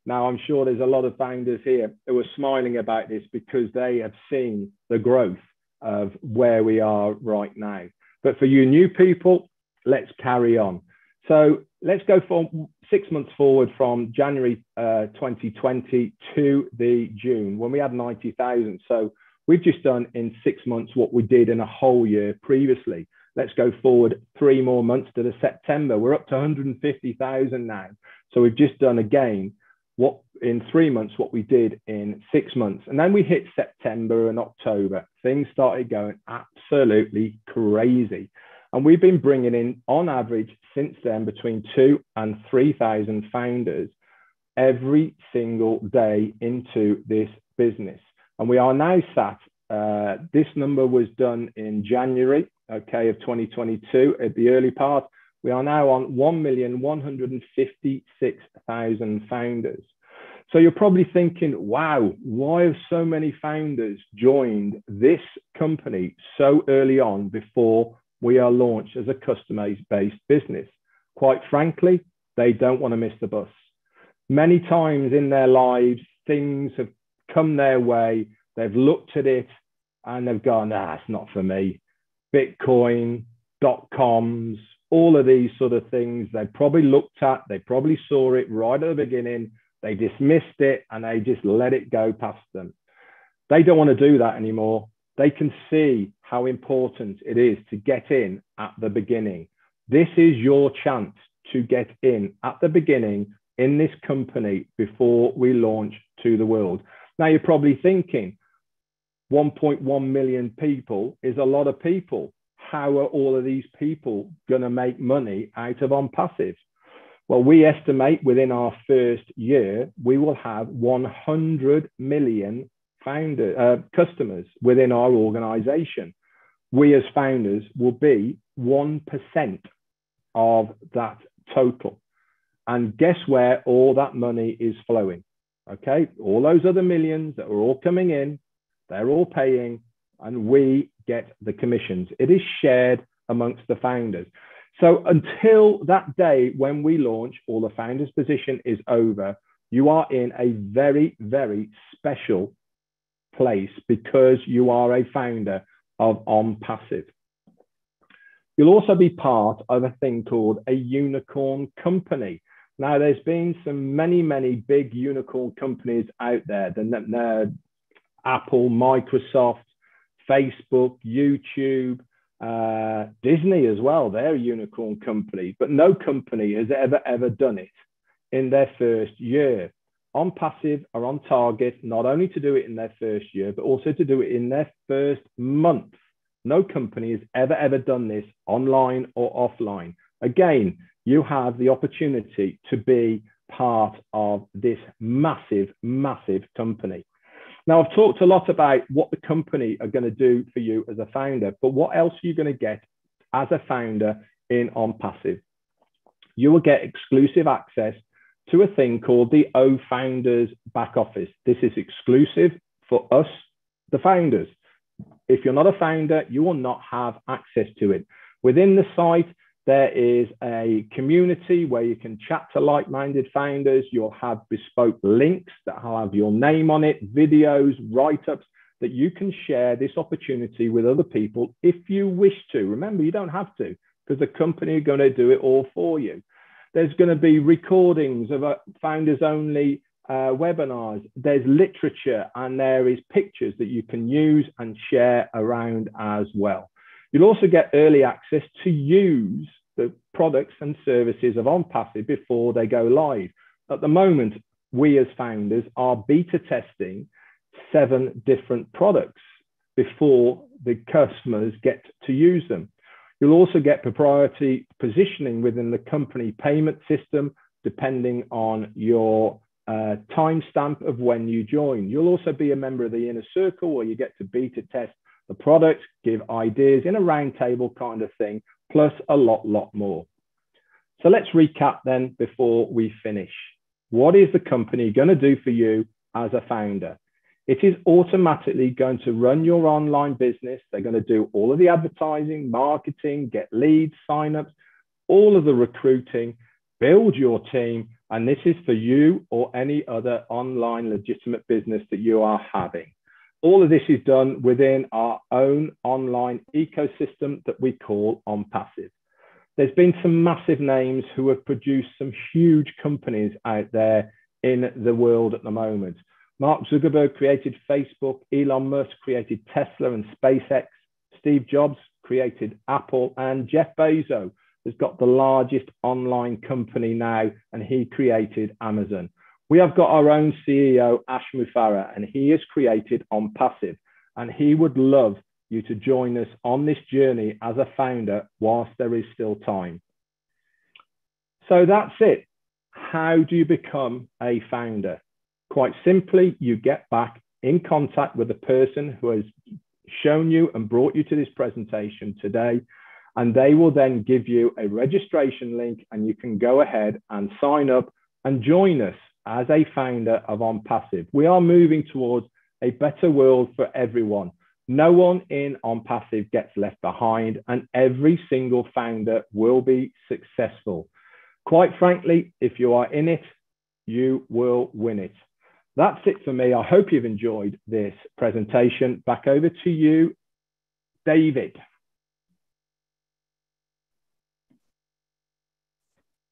Now, I'm sure there's a lot of founders here who are smiling about this because they have seen the growth of where we are right now. But for you new people, let's carry on. So let's go for 6 months forward from January 2020 to the June when we had 90,000. So we've just done in 6 months what we did in a whole year previously. Let's go forward 3 more months to the September. We're up to 150,000 now. So we've just done again what in 3 months what we did in 6 months. And then we hit September and October. Things started going absolutely crazy. And we've been bringing in, on average, since then, between 2,000 and 3,000 founders every single day into this business. And we are now sat, this number was done in January, okay, of 2022 at the early part. We are now on 1,156,000 founders. So you're probably thinking, wow, why have so many founders joined this company so early on before we are launched as a customer-based business? Quite frankly, they don't want to miss the bus. Many times in their lives, things have come their way. They've looked at it and they've gone, nah, it's not for me. Bitcoin, .coms, all of these sort of things they probably looked at, they probably saw it right at the beginning, they dismissed it and they just let it go past them. They don't want to do that anymore. They can see how important it is to get in at the beginning. This is your chance to get in at the beginning in this company before we launch to the world. Now you're probably thinking 1.1 million people is a lot of people. How are all of these people going to make money out of OnPassive? Well, we estimate within our first year, we will have 100 million customers within our organization. We as founders will be 1% of that total. And guess where all that money is flowing? Okay, all those other millions that are all coming in, they're all paying, and we get the commissions. It is shared amongst the founders. So until that day when we launch or the founder's position is over, you are in a very, very special place because you are a founder of OnPassive. You'll also be part of a thing called a unicorn company. Now, there's been many big unicorn companies out there, the Apple, Microsoft, Facebook, YouTube, Disney as well. They're a unicorn company, but no company has ever done it in their first year. OnPassive are on target not only to do it in their first year, but also to do it in their first month. No company has ever done this online or offline. Again, you have the opportunity to be part of this massive company. Now, I've talked a lot about what the company are going to do for you as a founder, but what else are you going to get as a founder in OnPassive? You will get exclusive access to a thing called the O Founders back office. This is exclusive for us, the founders. If you're not a founder, you will not have access to it. Within the site, there is a community where you can chat to like-minded founders. You'll have bespoke links that will have your name on it, videos, write-ups that you can share this opportunity with other people if you wish to. Remember, you don't have to because the company are going to do it all for you. There's going to be recordings of founders-only webinars. There's literature and there is pictures that you can use and share around as well. You'll also get early access to use the products and services of OnPassive before they go live. At the moment, we as founders are beta testing 7 different products before the customers get to use them. You'll also get proprietary positioning within the company payment system, depending on your timestamp of when you join. You'll also be a member of the inner circle where you get to beta test the product, give ideas in a roundtable kind of thing, plus a lot more. So let's recap then before we finish. What is the company going to do for you as a founder? It is automatically going to run your online business. They're going to do all of the advertising, marketing, get leads, signups, all of the recruiting, build your team. And this is for you or any other online legitimate business that you are having. All of this is done within our own online ecosystem that we call OnPassive. There's been some massive names who have produced some huge companies out there in the world at the moment. Mark Zuckerberg created Facebook, Elon Musk created Tesla and SpaceX, Steve Jobs created Apple, and Jeff Bezos has got the largest online company now, and he created Amazon. We have got our own CEO, Ash Mufareh, and he has created OnPassive, and he would love you to join us on this journey as a founder whilst there is still time. So that's it. How do you become a founder? Quite simply, you get back in contact with the person who has shown you and brought you to this presentation today, and they will then give you a registration link and you can go ahead and sign up and join us as a founder of OnPassive. We are moving towards a better world for everyone. No one in OnPassive gets left behind, and every single founder will be successful. Quite frankly, if you are in it, you will win it. That's it for me. I hope you've enjoyed this presentation. Back over to you, David.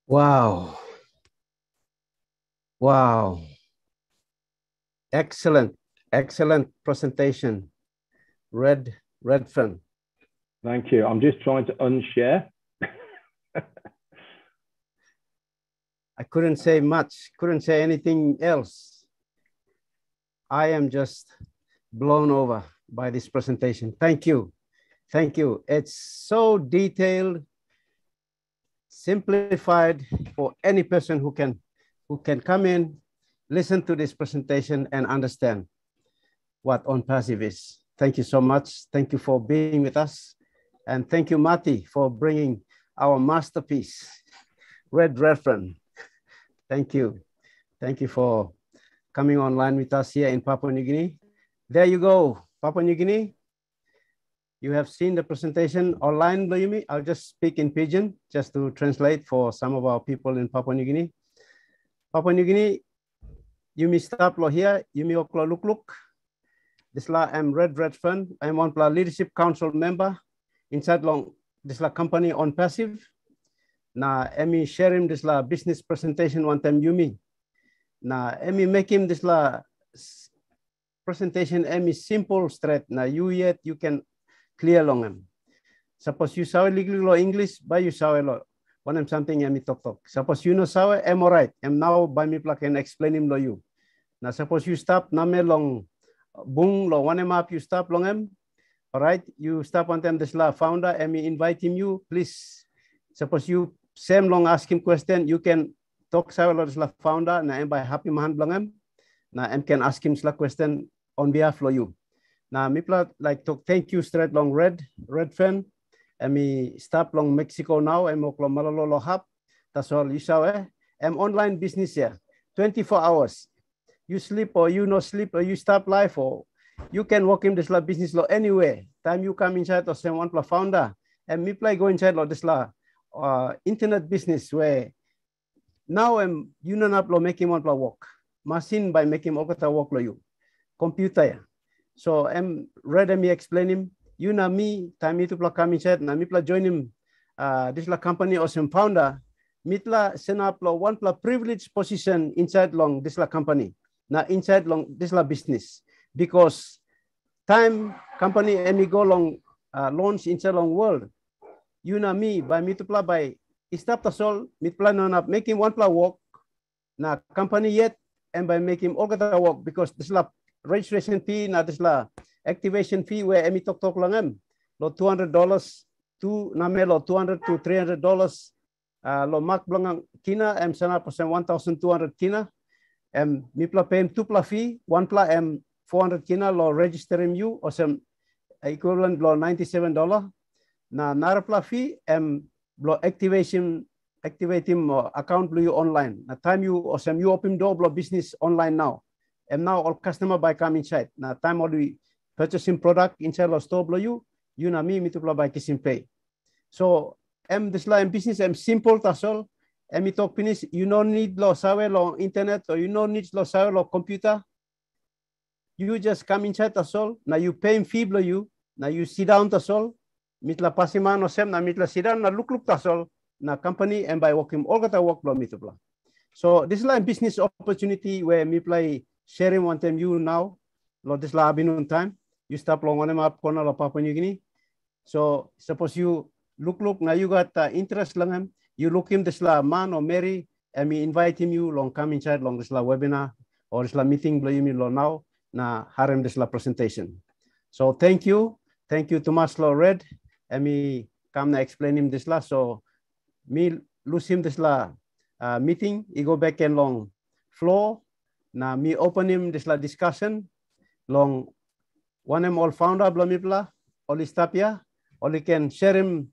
Wow. Wow. Excellent presentation. Redfern.
Thank you. I'm just trying to unshare.
I couldn't say much, couldn't say anything else. I am just blown over by this presentation. Thank you. Thank you. It's so detailed, simplified for any person who can come in, listen to this presentation and understand what OnPassive is. Thank you so much. Thank you for being with us. And thank you, Matti, for bringing our masterpiece, Redfern. Thank you. Thank you for coming online with us here in Papua New Guinea. There you go, Papua New Guinea. You have seen the presentation online, Yumi. I'll just speak in Pidgin just to translate for some of our people in Papua New Guinea. Papua New Guinea, Yumi stop lo here, Yumi oklo look. This la I'm Red Fund. I'm one pla leadership council member inside long this la company on passive. Na emi sharing this la business presentation one time Yumi. Na emi make him this la presentation emi simple straight. Na you yet you can clear long him. Suppose you saw legal English, by you saw lo. One am something emi talk. Suppose you know saw I'm alright. I'm now by me plug and explain him lo you. Now suppose you stop name long bung lo one map you stop long him. All right, you stop on them this la founder and me invite him you please. Suppose you same long ask him question you can talk sa lo this la founder na by happy man long him. Na em can ask him la question on behalf of you. Now me like to thank you straight long red fan. And me stop long Mexico now and moklo malolo hap. That's all you saw I'm online business here 24 hours. You sleep or you no sleep or you stop life or you can work in this la business law anywhere. Time you come inside or say one founder and me play go inside law this la internet business where now I'm you know not making one work. Machine by making okata work lo you. Computer. So I'm ready me explain him. You know me time to come inside na me join him this la company or some founder. Mitla send up one privileged position inside long this la company. Now inside long this la business because time company and me go long launch inside long world. You know me by me to play by stop the soul me plan on up making one work na company yet and by making all the work because this la registration fee na this la activation fee where me talk lang lo $200 to namelo $200 to $300 lo mak blangang kina sana percent 1,200 kina mi pla pay two pla fee, one pla 400 kina lo register you or some equivalent lo $97. Na nara pla fee lo activate him account lo you online. Na time you or some you open door lo business online now. And now all customer by come inside. Na time all we purchasing product inside lo store lo you na me to pla by kissing pay. So this line business simple that's all. And we talk finish, you don't need lo sawe lo internet or you don't need lo sawe lo computer. You just come inside the sol. Now you pay fee blow you. Now you sit down the sol. Mitla pasiman o sem na mitla sit down na look the sol na company and by working all got work blow mitla. So this is like business opportunity where me play sharing one time you now. Lo this la binun time. You stop long on up corner lo Papua New Guinea. So suppose you look now you got interest lang you look him this la man or Mary and me invite him you long come inside long this la webinar or this la meeting blow you lo now na harem this la presentation. So thank you to Maslow Red and me come na explain him this la so me lose him this la meeting he go back and long floor na me open him this la discussion long one him all founder blah blah all istapia or he can share him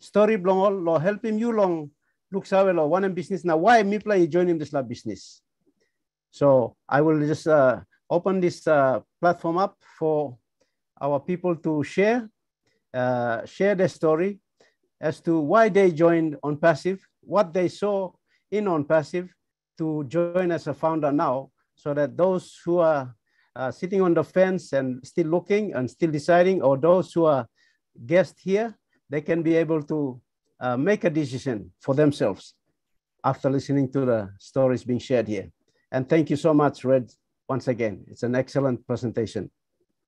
story blong lo help him you long look sawe lo one business now why me play join him this la business. So I will just open this platform up for our people to share their story as to why they joined on passive, what they saw in on passive to join as a founder now, so that those who are sitting on the fence and still looking and still deciding, or those who are guests here, they can be able to make a decision for themselves after listening to the stories being shared here. And thank you so much, Red, once again. It's an excellent presentation.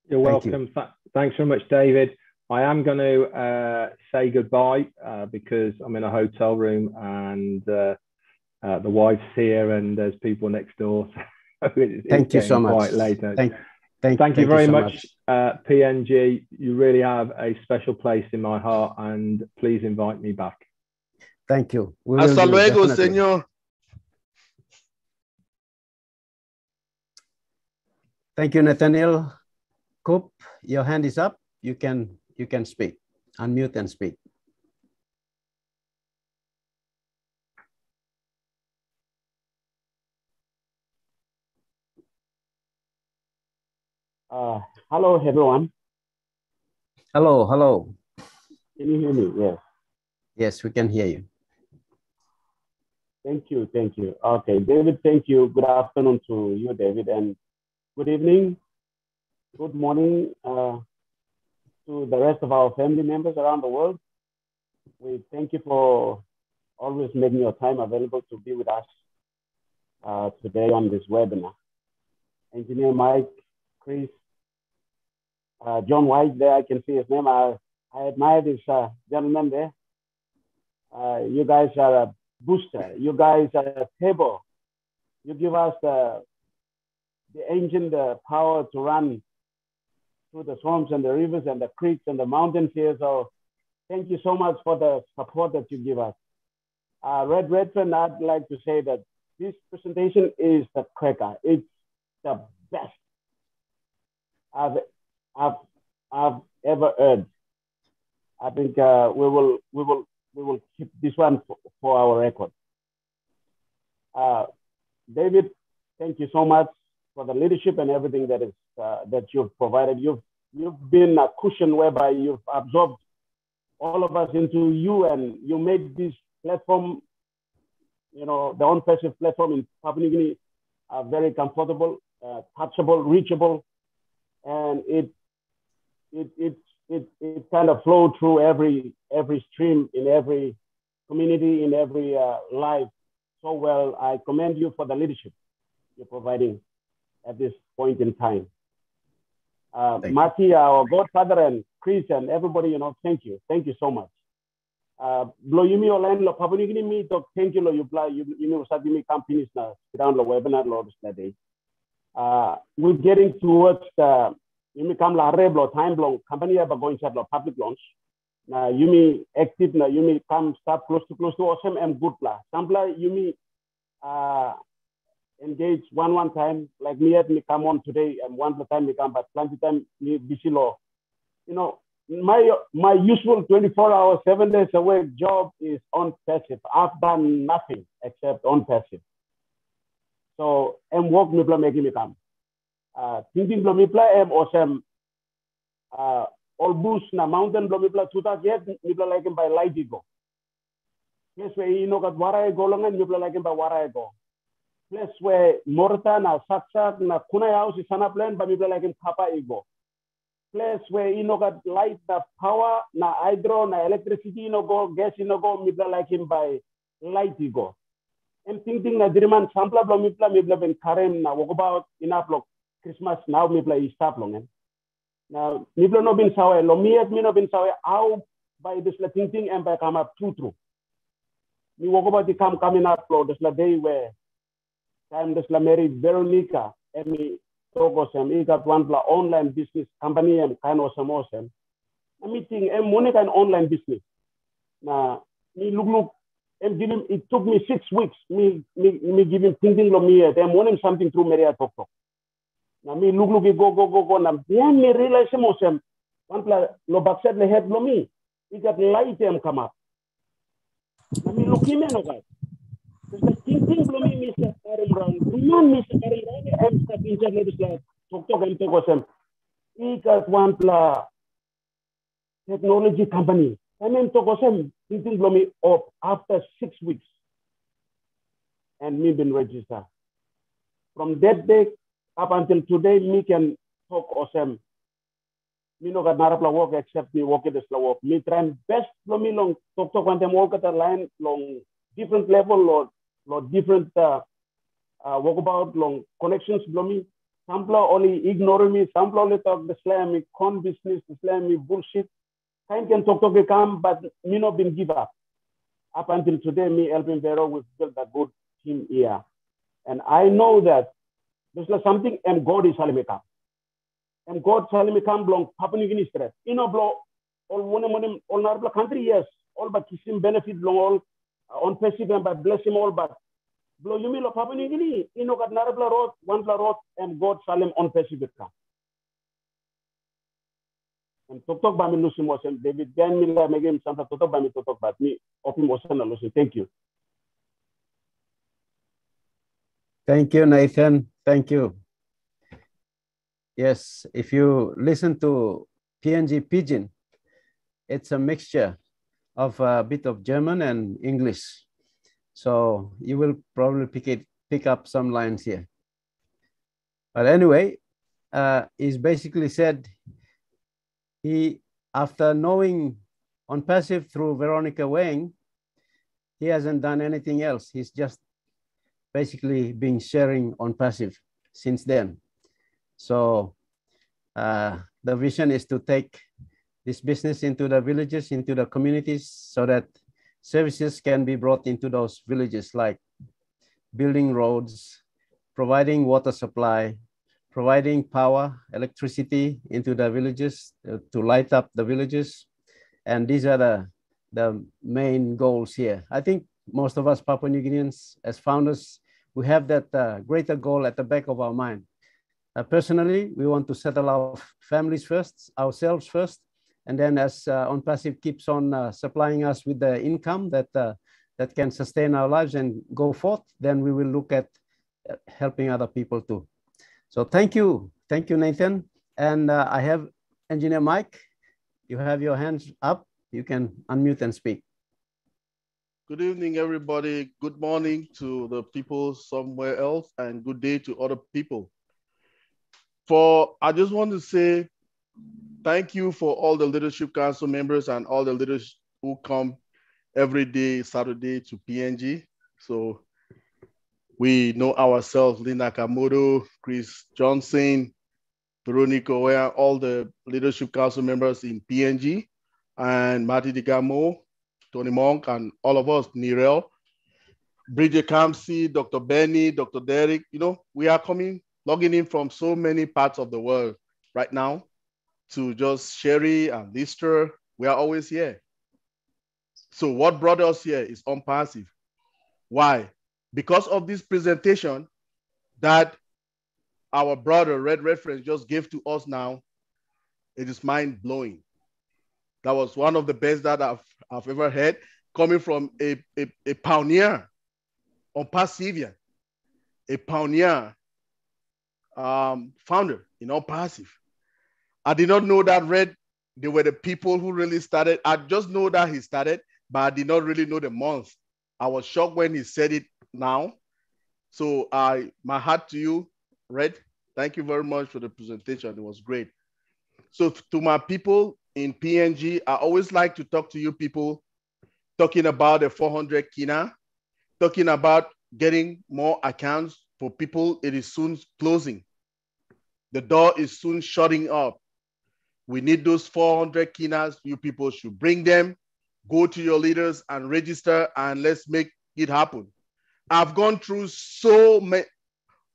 You're welcome. Thanks very much, David. I am going to say goodbye because I'm in a hotel room and the wife's here and there's people next door.
Thank you so much.
Quite later.
Thank
you very much, PNG. You really have a special place in my heart, and please invite me back.
Thank you.
Hasta luego, señor.
Thank you, Nathaniel. Coop, your hand is up. You can speak. Unmute and speak.
Hello, everyone.
Hello, hello.
Can you hear me? Yes.
Yes, we can hear you.
Thank you. Thank you. Okay, David, thank you. Good afternoon to you, David, and good evening, good morning to the rest of our family members around the world. We thank you for always making your time available to be with us today on this webinar. Engineer Mike, Chris, John White there, I can see his name. I admire this gentleman there. You guys are a booster. You guys are a table. You give us the engine, the power to run through the swamps and the rivers and the creeks and the mountains here. So thank you so much for the support that you give us. Red Redfern, I'd like to say that this presentation is the cracker. It's the best I've ever heard. I think we will keep this one for our record. David, thank you so much for the leadership and everything that is that you've provided. You've been a cushion whereby you've absorbed all of us into you, and you made this platform, you know, the on-passive platform in Papua New Guinea, very comfortable, touchable, reachable, and it kind of flowed through every stream in every community, in every life so well. I commend you for the leadership you're providing at this point in time. Mati, our godfather, and Chris, and everybody, you know, thank you so much. Blow you me online, lo Papua New Guinea me talk. Thank you, lo you play you know start me companies now down the webinar lo this day. We're getting towards the you may come la reblo time long company are going to have a public launch. Now you may active now you may come start close to awesome and good la. Sampler you may engage one time like me at me come on today and one time me come but plenty time me busy law. You know, my usual 24-hour 7 days a week job is on passive. I've done nothing except on passive. So I'm work me plan making me come. Thinking me plan am awesome. All bush na mountain me plan 2000 yet me plan like him by light ego. Yes, where you know that where I go long and me plan like him by where I go. Place where Morta na Saksak na Kunai house is sana plan but me plan like him Papa ego. Place where you know got light the power na hydro na electricity you know go gas you know go me plan like him by light ego. And thinking na diriman sampla blo me plan ben karem na walk about enough block Christmas now me plan is stop long. Now me plan no bin sawe lo me at me no bin sawe how by this la thinking and by come up true. Me walk about the coming up flow this la day where time this la married Veronica and me Togo sem he got one online business company and kind of some awesome. A meeting and Monica an online business. Now me look and give him it took me 6 weeks. Me give him thinking lo me at I'm wanting something through Maria Toko. Now me look go now then me realize some awesome. One lo backset le head lo me. He got light them come up. Now me look him no guys. The thinking lo me Mr. Karim Brown. Man Mr. Karim Brown I'm stuck in just like Toko and Toko sem. He got one technology company. And then Toko sem thinking lo me up after 6 weeks. And me been registered. From that day up until today, me can talk awesome. Me no got narapla work except me work at this work. Me try best for me long talk when them work at the line long different level or different work about long connections below me. Some only ignore me, some only talk the slam me con business, the slam me bullshit. Kind can talk come, but me not been give up. Up until today, me helping Vero with build a good team here. And I know that there's something and God is telling me come. And God telling me come belong Papua New Guinea stress. You know, blow all one all Narabla country, yes. All but kiss him benefit belong all on passive and by bless him all but blow you mean Papua New Guinea, you know got Narabla road, one road, and God Salem on passive come. And talk by me Lucy Mosen, David Dan Miller, Megan Santa talk by me to talk about me, Opim Mosen and Lucy. Thank you.
Thank you, Nathan. Thank you. Yes, if you listen to PNG Pidgin, it's a mixture of a bit of German and English. So you will probably pick up some lines here. But anyway, he's basically said after knowing OnPassive through Veronica Wang, he hasn't done anything else. He's just basically been sharing OnPassive since then. So the vision is to take this business into the villages, into the communities, so that services can be brought into those villages, like building roads, providing water supply, providing power, electricity into the villages to light up the villages. And these are the main goals here. I think most of us Papua New Guineans as founders, we have that greater goal at the back of our mind. Personally, we want to settle our families first, ourselves first, and then as OnPassive keeps on supplying us with the income that can sustain our lives and go forth, then we will look at helping other people too. So thank you, Nathan. And I have Engineer Mike. You have your hands up. You can unmute and speak.
Good evening, everybody. Good morning to the people somewhere else, and good day to other people. I just want to say thank you for all the Leadership Council members and all the leaders who come every day, Saturday, to PNG. So we know ourselves, Linda Kamoto, Chris Johnson, Veronica Wea, all the Leadership Council members in PNG, and Marty Digamo, Tony Monk, and all of us, Nirel, Bridget Kamsi, Dr. Benny, Dr. Derek. You know, we are logging in from so many parts of the world right now to just Sherry and Lister. We are always here. So what brought us here is OnPassive. Why? Because of this presentation that our brother Red Reference just gave to us now, it is mind-blowing. That was one of the best that I've ever heard, coming from a pioneer, OnPassivian, a pioneer founder in OnPassive. I did not know that Red, they were the people who really started. I just know that he started, but I did not really know the month. I was shocked when he said it now. So my hat to you, Red. Thank you very much for the presentation. It was great. So to my people in PNG, I always like to talk to you people, talking about the 400 Kina, talking about getting more accounts for people. It is soon closing. The door is soon shutting up. We need those 400 Kinas. You people should bring them, go to your leaders and register, and let's make it happen. I've gone through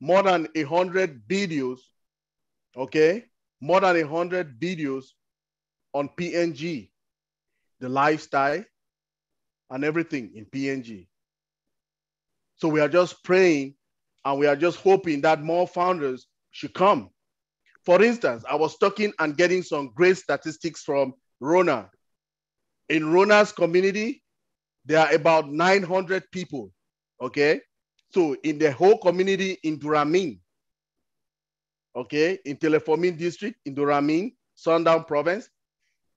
more than 100 videos, okay? More than 100 videos on PNG, the lifestyle and everything in PNG. So we are just praying and we are just hoping that more founders should come. For instance, I was talking and getting some great statistics from Rona. In Rona's community, there are about 900 people, okay? So in the whole community in Duramin, okay, in Telefomin district, in Duramin, Sundown province,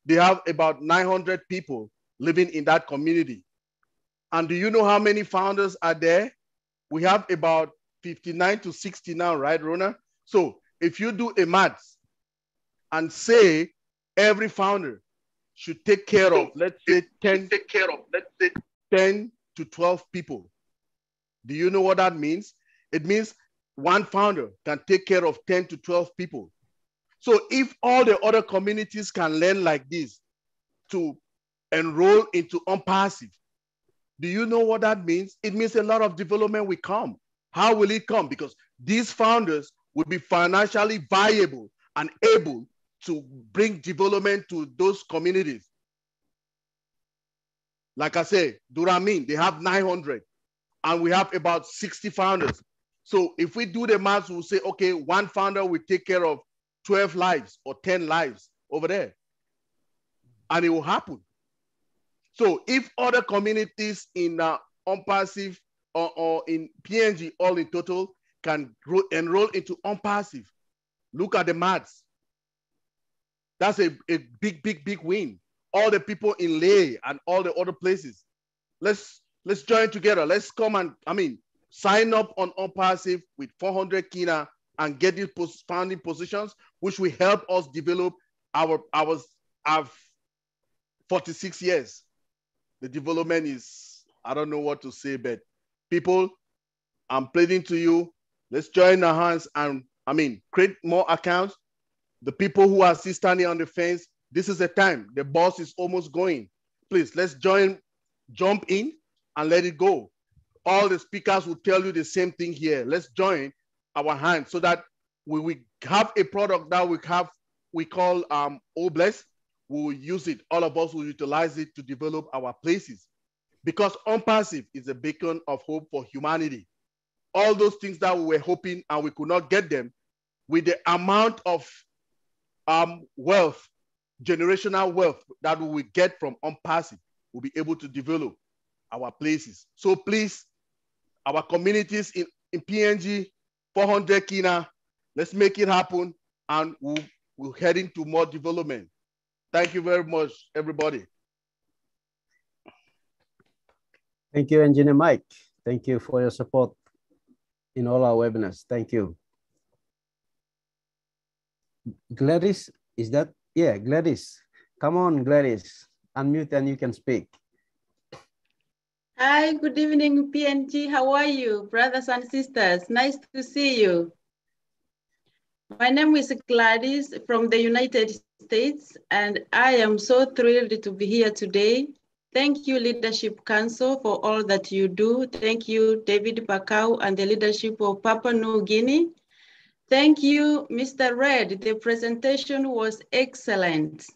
they have about 900 people living in that community. And do you know how many founders are there? We have about 59 to 60 now, right, Rona? So if you do a maths and say every founder should take care of, let's say 10 to 12 people. Do you know what that means? It means one founder can take care of 10 to 12 people. So if all the other communities can learn like this to enroll into OnPassive, do you know what that means? It means a lot of development will come. How will it come? Because these founders will be financially viable and able to bring development to those communities. Like I say, Duramin, they have 900 and we have about 60 founders. So if we do the math, we'll say, okay, one founder will take care of 12 lives or 10 lives over there. And it will happen. So if other communities in OnPassive or in PNG, all in total, can enroll into OnPassive, look at the maths. That's a big win. all the people in Leh and all the other places. Let's join together. Let's come and, sign up on Passive with 400 Kina and get these founding positions, which will help us develop our 46 years. The development is, I don't know what to say, but people, I'm pleading to you, let's join our hands and, create more accounts. The people who are still standing on the fence, this is the time. The bus is almost going. Please, let's jump in and let it go. All the speakers will tell you the same thing here. Let's join our hands so that we have a product that we call Obless. We will use it. All of us will utilize it to develop our places, because Passive is a beacon of hope for humanity. All those things that we were hoping and we could not get them, with the amount of wealth, generational wealth that we will get from Passive, we'll be able to develop our places. So please, our communities in PNG, 400 Kina, let's make it happen, and we'll head into more development. Thank you very much, everybody.
Thank you, Engineer Mike. Thank you for your support in all our webinars. Thank you. Gladys, is that? Yeah, Gladys. Come on, Gladys. Unmute and you can speak.
Hi, good evening, PNG. How are you, brothers and sisters? Nice to see you. My name is Gladys from the United States, and I am so thrilled to be here today. Thank you, Leadership Council, for all that you do. Thank you, David Bakau and the leadership of Papua New Guinea. Thank you, Mr. Red. The presentation was excellent.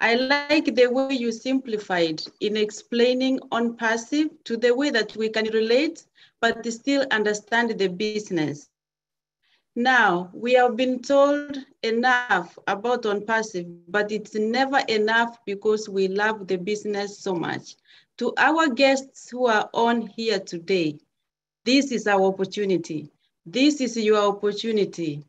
I like the way you simplified in explaining Passive to the way that we can relate, but still understand the business. Now, we have been told enough about Passive, but it's never enough because we love the business so much. To our guests who are on here today, this is our opportunity. This is your opportunity.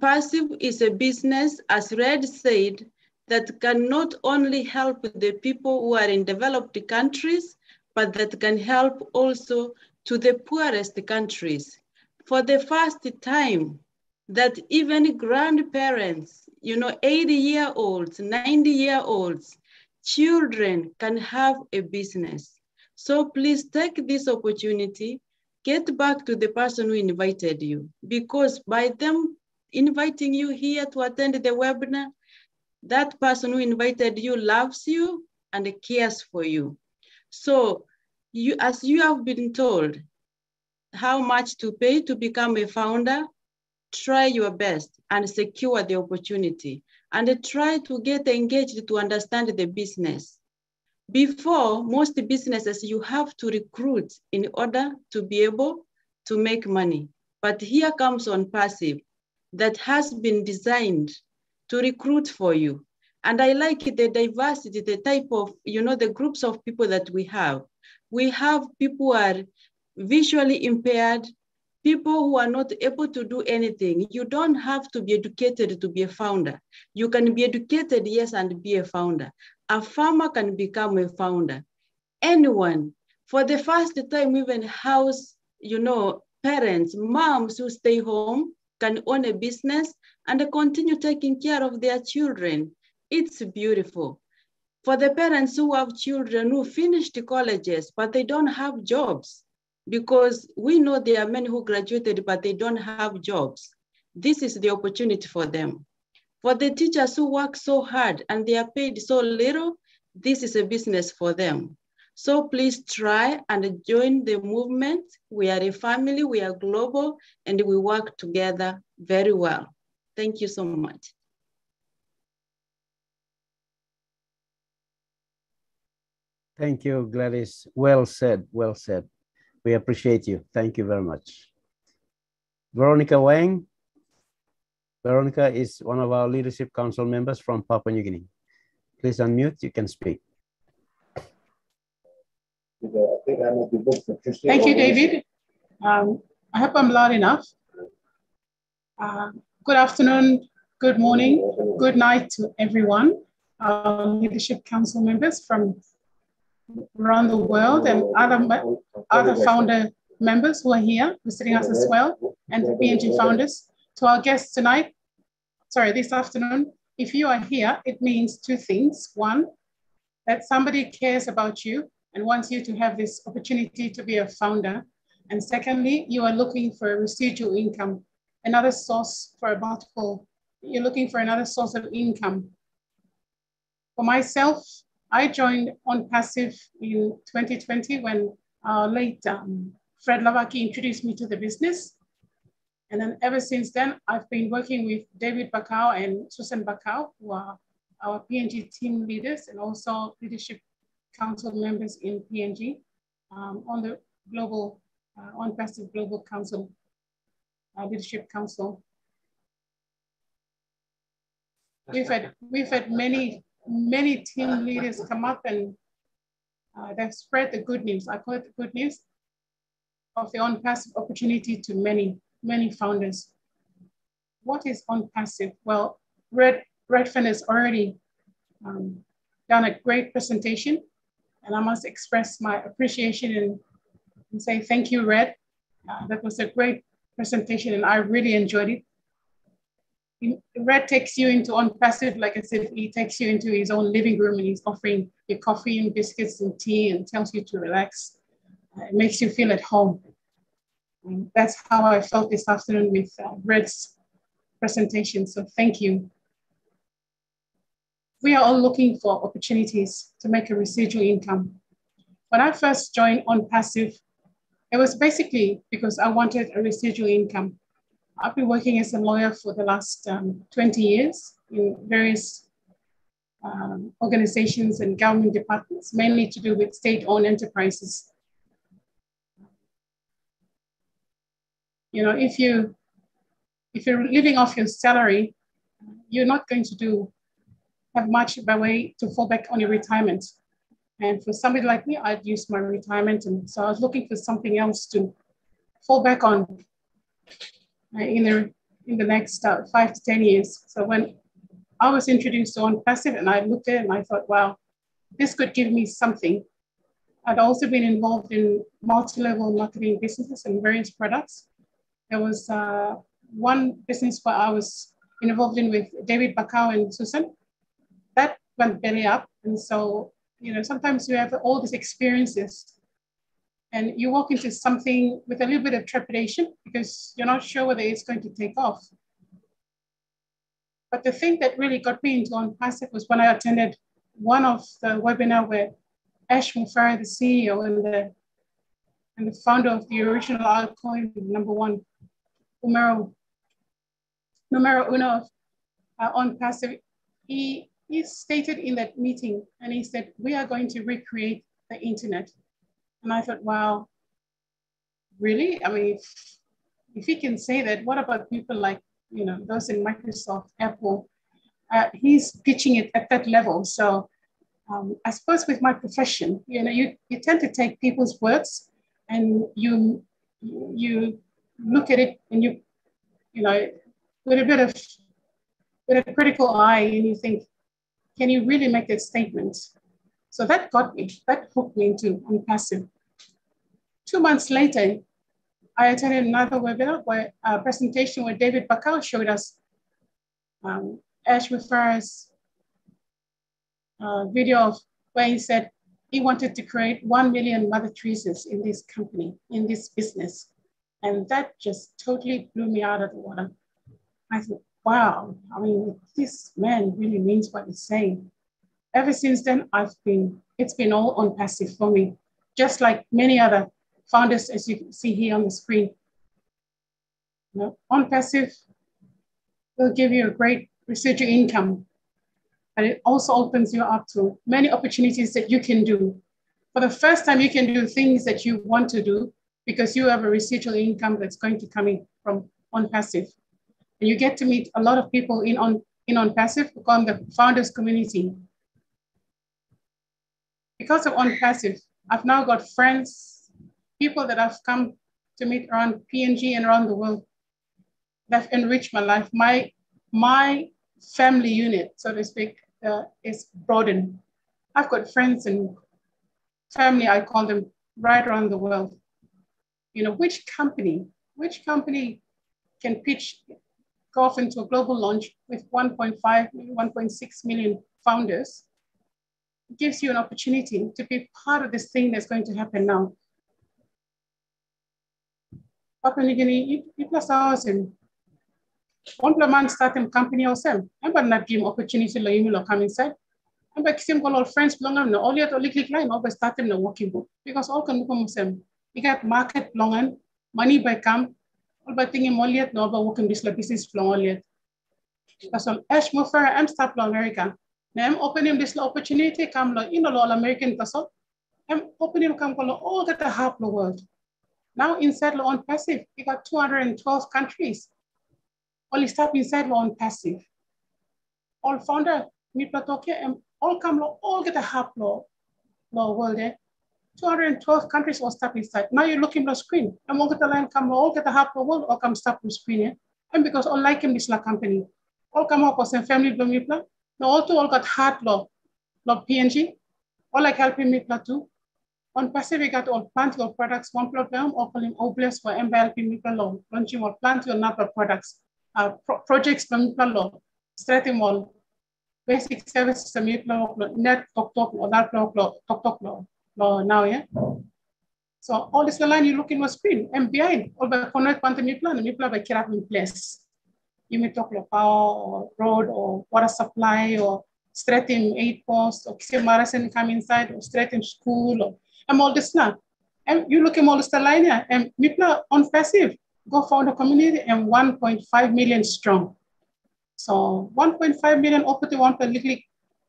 Passive is a business, as Red said, that can not only help the people who are in developed countries, but that can help also to the poorest countries. For the first time, that even grandparents, 80-year-olds, 90-year-olds, children can have a business. So please take this opportunity, get back to the person who invited you, because by them inviting you here to attend the webinar, that person who invited you loves you and cares for you. So as you have been told how much to pay to become a founder, try your best and secure the opportunity, and try to get engaged to understand the business. Before, most businesses, you have to recruit in order to be able to make money. But here comes Passive that has been designed to recruit for you. And I like the diversity, the type of, the groups of people that we have. We have people who are visually impaired, people who are not able to do anything. You don't have to be educated to be a founder. You can be educated, yes, and be a founder. A farmer can become a founder. Anyone, for the first time, even house, parents, moms who stay home can own a business and continue taking care of their children. It's beautiful. For the parents who have children who finished colleges, but they don't have jobs, because we know there are many who graduated, but they don't have jobs. This is the opportunity for them. For the teachers who work so hard and they are paid so little, this is a business for them. So please try and join the movement. We are a family, we are global, and we work together very well. Thank you so much.
Thank you, Gladys. Well said, well said. We appreciate you. Thank you very much. Veronica Wang. Veronica is one of our Leadership Council members from Papua New Guinea. Please unmute, you can speak.
Thank you, David. I hope I'm loud enough. Good afternoon, good morning, good night to everyone. our Leadership Council members from around the world and other founder members who are here visiting us as well, and the PNG founders. To our guests tonight, this afternoon, if you are here, it means two things. One, that somebody cares about you and wants you to have this opportunity to be a founder. And secondly, you are looking for a residual income, another source for a multiple. You're looking for another source of income. For myself, I joined On Passive in 2020 when our late Fred Lavaki introduced me to the business. And then ever since then, I've been working with David Bakau and Susan Bakau, who are our PNG team leaders and also Leadership Council members in PNG on the global, On Passive Global Council, Leadership Council. We've had many team leaders come up and they've spread the good news. I call it the good news of the On Passive opportunity to many founders. What is On Passive? Well, Redfern has already done a great presentation, and I must express my appreciation and say thank you, Red. That was a great presentation, and I really enjoyed it. Red takes you into On Passive, like I said, he takes you into his own living room and he's offering you coffee and biscuits and tea and tells you to relax. It makes you feel at home. And that's how I felt this afternoon with Red's presentation, so thank you. We are all looking for opportunities to make a residual income. When I first joined On Passive, it was basically because I wanted a residual income. I've been working as a lawyer for the last 20 years in various organizations and government departments, mainly to do with state-owned enterprises. You know, if you're living off your salary, you're not going to have much by way to fall back on your retirement. And for somebody like me, I'd use my retirement, and so I was looking for something else to fall back on in the next 5 to 10 years. So when I was introduced to On Passive and I looked at it and I thought, wow, this could give me something. I'd also been involved in multi-level marketing businesses and various products. There was one business where I was involved in with David Bakau and Susan. That went belly up. And so, you know, sometimes you have all these experiences and you walk into something with a little bit of trepidation because you're not sure whether it's going to take off. But the thing that really got me into On Passive was when I attended one of the webinar where Ash Mufari, the CEO and the founder of the original altcoin, number one, numero uno of On Passive, he stated in that meeting, and he said, we are going to recreate the internet. And I thought, wow, really? I mean, if he can say that, what about people like, you know, those in Microsoft, Apple? He's pitching it at that level. So I suppose with my profession, you know, you tend to take people's words and you look at it and you know, with a critical eye, and you think, can you really make that statement? So that hooked me into On Passive. 2 months later, I attended another webinar where a presentation where David Bakau showed us Ash Mufari's video of where he said he wanted to create 1 million Mother Teresa's in this company, in this business. And that just totally blew me out of the water. I thought, wow, I mean, this man really means what he's saying. Ever since then, it's been all On Passive for me, just like many other founders, as you can see here on the screen. You know, On Passive will give you a great residual income, and it also opens you up to many opportunities that you can do. For the first time, you can do things that you want to do because you have a residual income that's going to come in from On Passive. And you get to meet a lot of people in On Passive who call the founders community. Because of On Passive, I've now got friends, people that I've come to meet around PNG and around the world that have enriched my life. My family unit, so to speak, is broadened. I've got friends and family, I call them, right around the world. You know, which company can pitch, go off into a global launch with 1.5, 1.6 million founders? It gives you an opportunity to be part of this thing that's going to happen now. Papua New Guinea, it was awesome. One man started a company ourselves. I'm not give opportunity to you come inside. I'm like same all friends belong on all yet only click line over starting the working book because all can become same. You got market belong on money by come all by thinking all yet no about working this business belong all yet. That's all Ash Muffer, I'm start America. Now I'm opening this opportunity come in all American castle. I'm opening come all get the half the world. Now inside on passive, you got 212 countries. Only stop inside on passive. All founder, and all come all get a half law world there. 212 countries all stop inside. Now you're looking at the screen. And all get the line come all get a half the world or come stop the screen here. And because all like him this la company. All come up as a family blow me. Now all got hard law PNG. All like helping me too. On passive, we got all plant your products, one program, or calling Obless for MBLP Mipla law, launching or plant your number products, projects from Mipla law, strategy all, basic services, Mipla net talk or that talk law now, yeah. So all this line you look in your screen and behind, all by connect one to Mipla and Mipla by keep in place. You may talk about power or road or water supply or straight in 8 posts or Marathon come inside or straight in school or and all this now. And you look at all this line here and Mipla on passive, go found a community and 1.5 million strong. So 1.5 million open to one per little,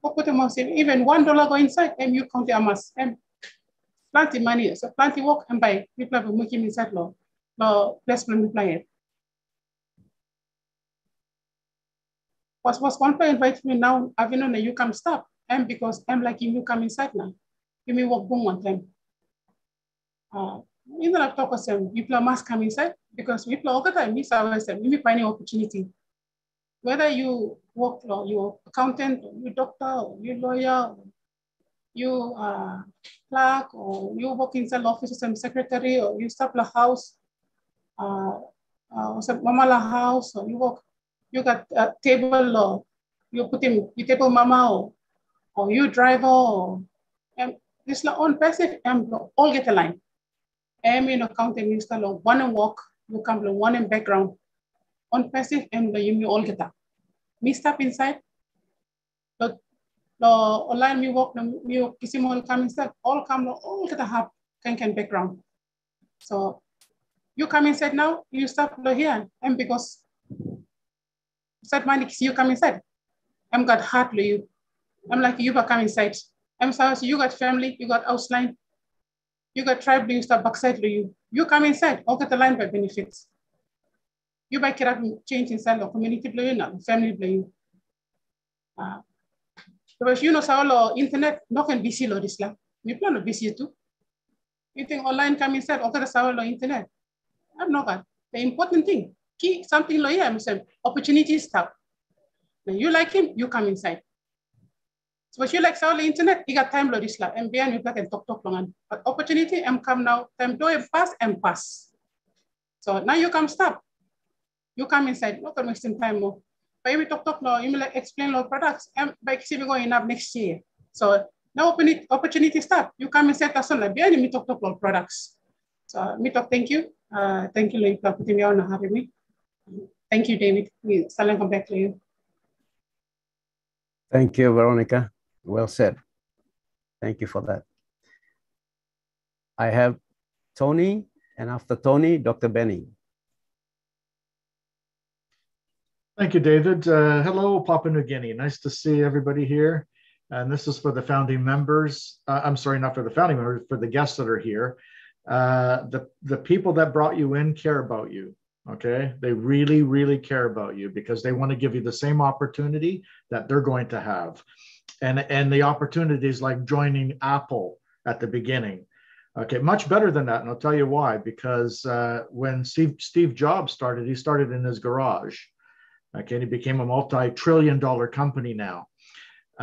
open to most, even $1 go inside and you count the amas and plenty money. So plenty work and buy Mipla will make him inside law. Let's Mipla it. Was one point invite me now, I've been on you come stop. And because I'm like you come inside now. You may walk boom one time. In the laptop, people must come inside because we all the time miss ourselves. We may find an opportunity. Whether you work or you accountant, or you doctor, or you lawyer, or you clerk, or you work inside office as a secretary, or you stop the house, mama la house, or you work, you got a table, or you put in you table mama, or you driver, or and this on passive and all get a line. I'm in accounting minister law, one and walk, you come to one in background. On passive and you all get up. Me step inside. The online me walk me kisimol come inside, all come all get a half can background. So you come inside now, you stop here. And because said money you come inside. I'm got heart you. I'm like you come inside. I'm sorry, so you got family, you got outline, you got tribe, you start backside to you. You come inside, all get the line by benefits. You buy care change inside the community blue, family blue. Because you know, so internet, no can be seen or this land. You plan to be seen too. You think online come inside, all get the internet. I'm not that. The important thing, key something like I'm saying, opportunity stuff. When you like him, you come inside. So if you like the internet, you got time lo this la. And beyond you can talk long. But opportunity come now, time do it and pass. So now you come stop. You come inside, not gonna waste time more. But we talk now, you will explain our products and by see we going up next year. So now opportunity start. You come inside person like beyond me talk about products. So me talk, thank you. Thank you, Lee, for putting me on and having me. Thank you, David. We still come back to you.
Thank you, Veronica. Well said. Thank you for that. I have Tony, and after Tony, Dr. Benny.
Thank you, David. Hello, Papua New Guinea. Nice to see everybody here. And this is for the founding members. I'm sorry, not for the founding members, for the guests that are here. The people that brought you in care about you. Okay, they really, really care about you because they want to give you the same opportunity that they're going to have. And the opportunities like joining Apple at the beginning. Okay, much better than that. And I'll tell you why, because when Steve Jobs started, he started in his garage. Okay, and he became a multi-trillion-dollar company now.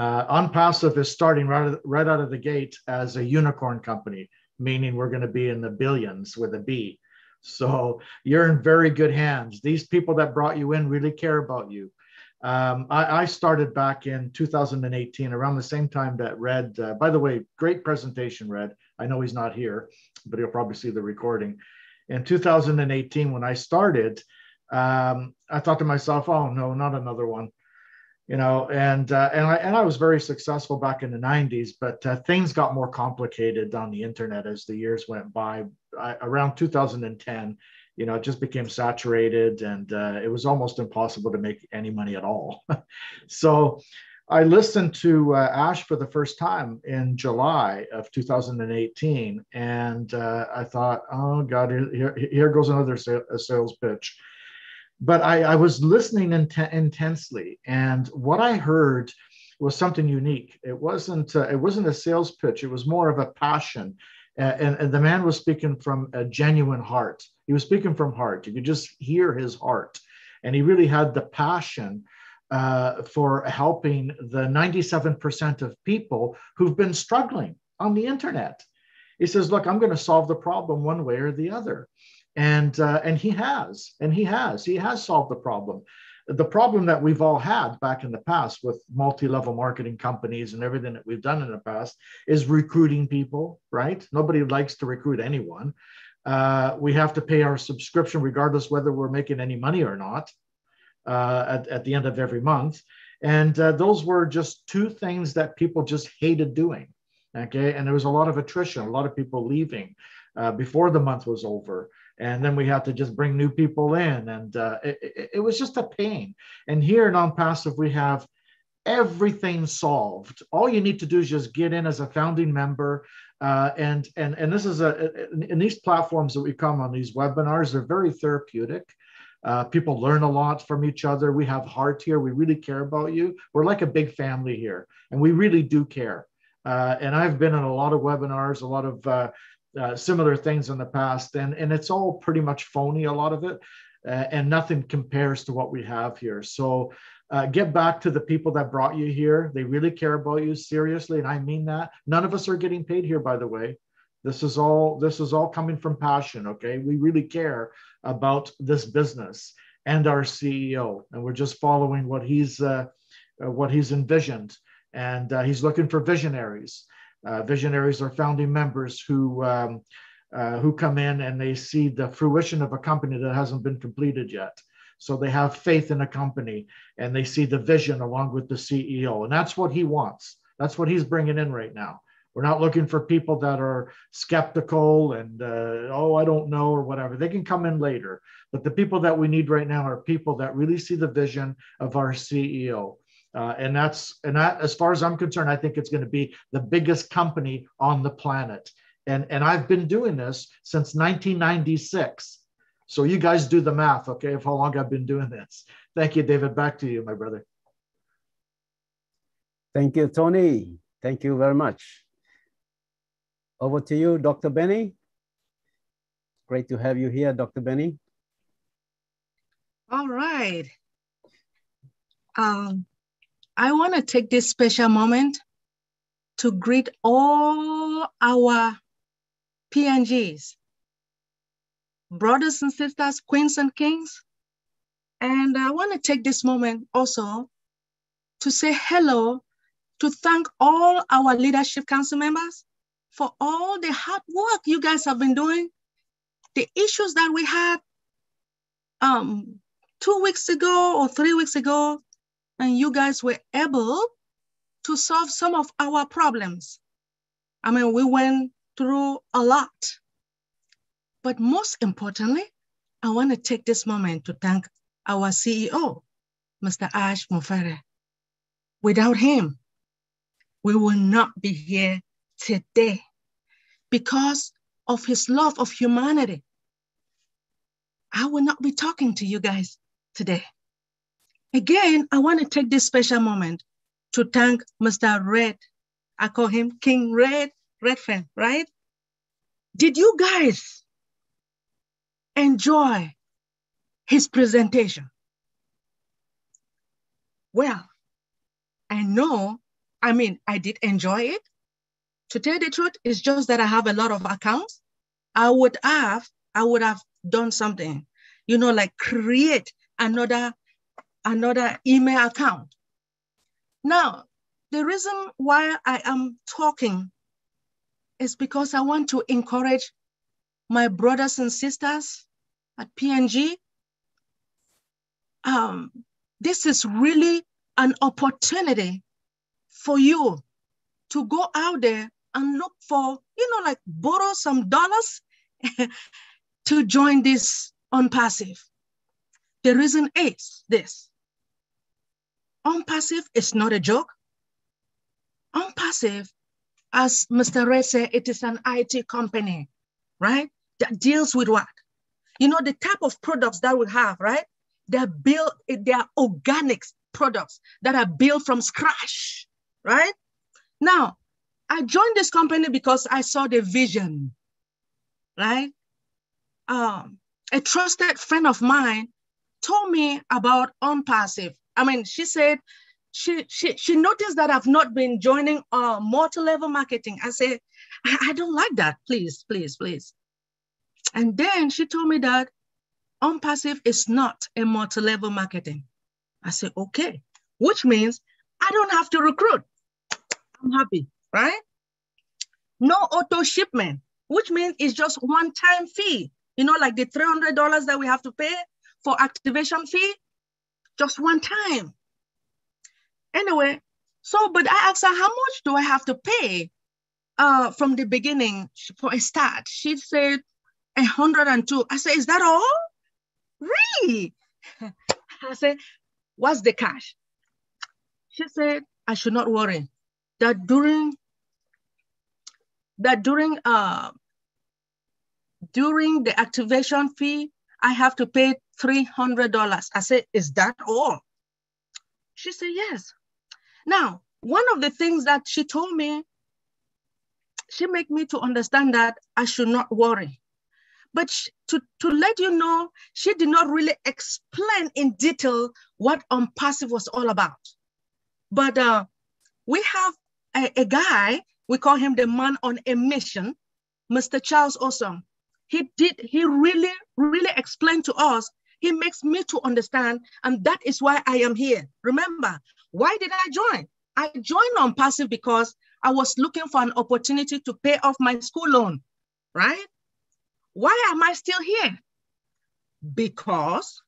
OnPassive is starting right out of the gate as a unicorn company, meaning we're going to be in the billions with a B. So you're in very good hands. These people that brought you in really care about you. I started back in 2018, around the same time that Red, by the way, great presentation, Red. I know he's not here, but he'll probably see the recording. In 2018, when I started, I thought to myself, oh no, not another one. You know, and I was very successful back in the 90s, but things got more complicated on the internet as the years went by. Around 2010, you know, it just became saturated, and it was almost impossible to make any money at all. So I listened to Ash for the first time in July of 2018, and I thought, oh God, here goes another sales pitch. But I was listening intensely, and what I heard was something unique. It wasn't a sales pitch. It was more of a passion, and the man was speaking from a genuine heart. He was speaking from heart. You could just hear his heart, and he really had the passion for helping the 97% of people who've been struggling on the internet. He says, "Look, I'm going to solve the problem one way or the other." And he has solved the problem. The problem that we've all had back in the past with multi-level marketing companies and everything that we've done in the past is recruiting people, right? Nobody likes to recruit anyone. We have to pay our subscription regardless whether we're making any money or not at the end of every month. And those were just two things that people just hated doing, okay? And there was a lot of attrition, a lot of people leaving before the month was over. And then we had to just bring new people in. And it was just a pain. And here in OnPassive, we have everything solved. All you need to do is just get in as a founding member. And this is in these platforms that we come on, these webinars, they're very therapeutic. People learn a lot from each other. We have heart here. We really care about you. We're like a big family here. And we really do care. And I've been in a lot of webinars, a lot of similar things in the past, and it's all pretty much phony, a lot of it, and nothing compares to what we have here. So get back to the people that brought you here. They really care about you, seriously, and I mean that. None of us are getting paid here, by the way. This is all coming from passion, okay? We really care about this business and our CEO, and we're just following what he's envisioned, and he's looking for visionaries. Visionaries are founding members who come in and they see the fruition of a company that hasn't been completed yet. So they have faith in a company and they see the vision along with the CEO. And that's what he wants. That's what he's bringing in right now. We're not looking for people that are skeptical and, I don't know, or whatever. They can come in later. But the people that we need right now are people that really see the vision of our CEO. And that, as far as I'm concerned, I think it's going to be the biggest company on the planet. And I've been doing this since 1996. So you guys do the math, okay, of how long I've been doing this. Thank you, David. Back to you, my brother.
Thank you, Tony. Thank you very much. Over to you, Dr. Benny. Great to have you here, Dr. Benny.
All right. I want to take this special moment to greet all our PNGs, brothers and sisters, queens and kings. And I want to take this moment also to say hello, to thank all our Leadership Council members for all the hard work you guys have been doing. The issues that we had 2 weeks ago or 3 weeks ago, and you guys were able to solve some of our problems. I mean, we went through a lot. But most importantly, I want to take this moment to thank our CEO, Mr. Ash Mufere. Without him, we will not be here today because of his love of humanity. I will not be talking to you guys today. Again, I want to take this special moment to thank Mr. Red. I call him King Red, Redfern, right? Did you guys enjoy his presentation? Well, I know I mean, I did enjoy it. To tell the truth, it's just that I have a lot of accounts. I would have done something, you know, like create another email account. Now, the reason why I am talking is because I want to encourage my brothers and sisters at PNG. This is really an opportunity for you to go out there and look for, you know, like borrow some dollars to join this OnPassive. The reason is this. OnPassive is not a joke. OnPassive, as Mr. Ray said, it is an IT company, right? That deals with what? You know, the type of products that we have, right? They are organic products that are built from scratch, right? Now, I joined this company because I saw the vision, right? A trusted friend of mine told me about OnPassive. I mean, she said, she noticed that I've not been joining multi-level marketing. I said, I don't like that, please, please, please. And then she told me that OnPassive is not a multi-level marketing. I said, okay, which means I don't have to recruit. I'm happy, right? No auto shipment, which means it's just one-time fee. You know, like the $300 that we have to pay for activation fee, just one time. Anyway, so, but I asked her, how much do I have to pay from the beginning for a start? She said, 102. I said, is that all? Really? I said, what's the cash? She said, I should not worry. That during the activation fee, I have to pay $300. I said, is that all? She said, yes. Now, one of the things that she told me, she made me to understand that I should not worry. But to let you know, she did not really explain in detail what OnPassive was all about. But we have a guy, we call him the man on a mission, Mr. Charles Awesome. He really, really explained to us. He makes me to understand, and that is why I am here. Remember, why did I join? I joined OnPassive because I was looking for an opportunity to pay off my school loan, right? Why am I still here? Because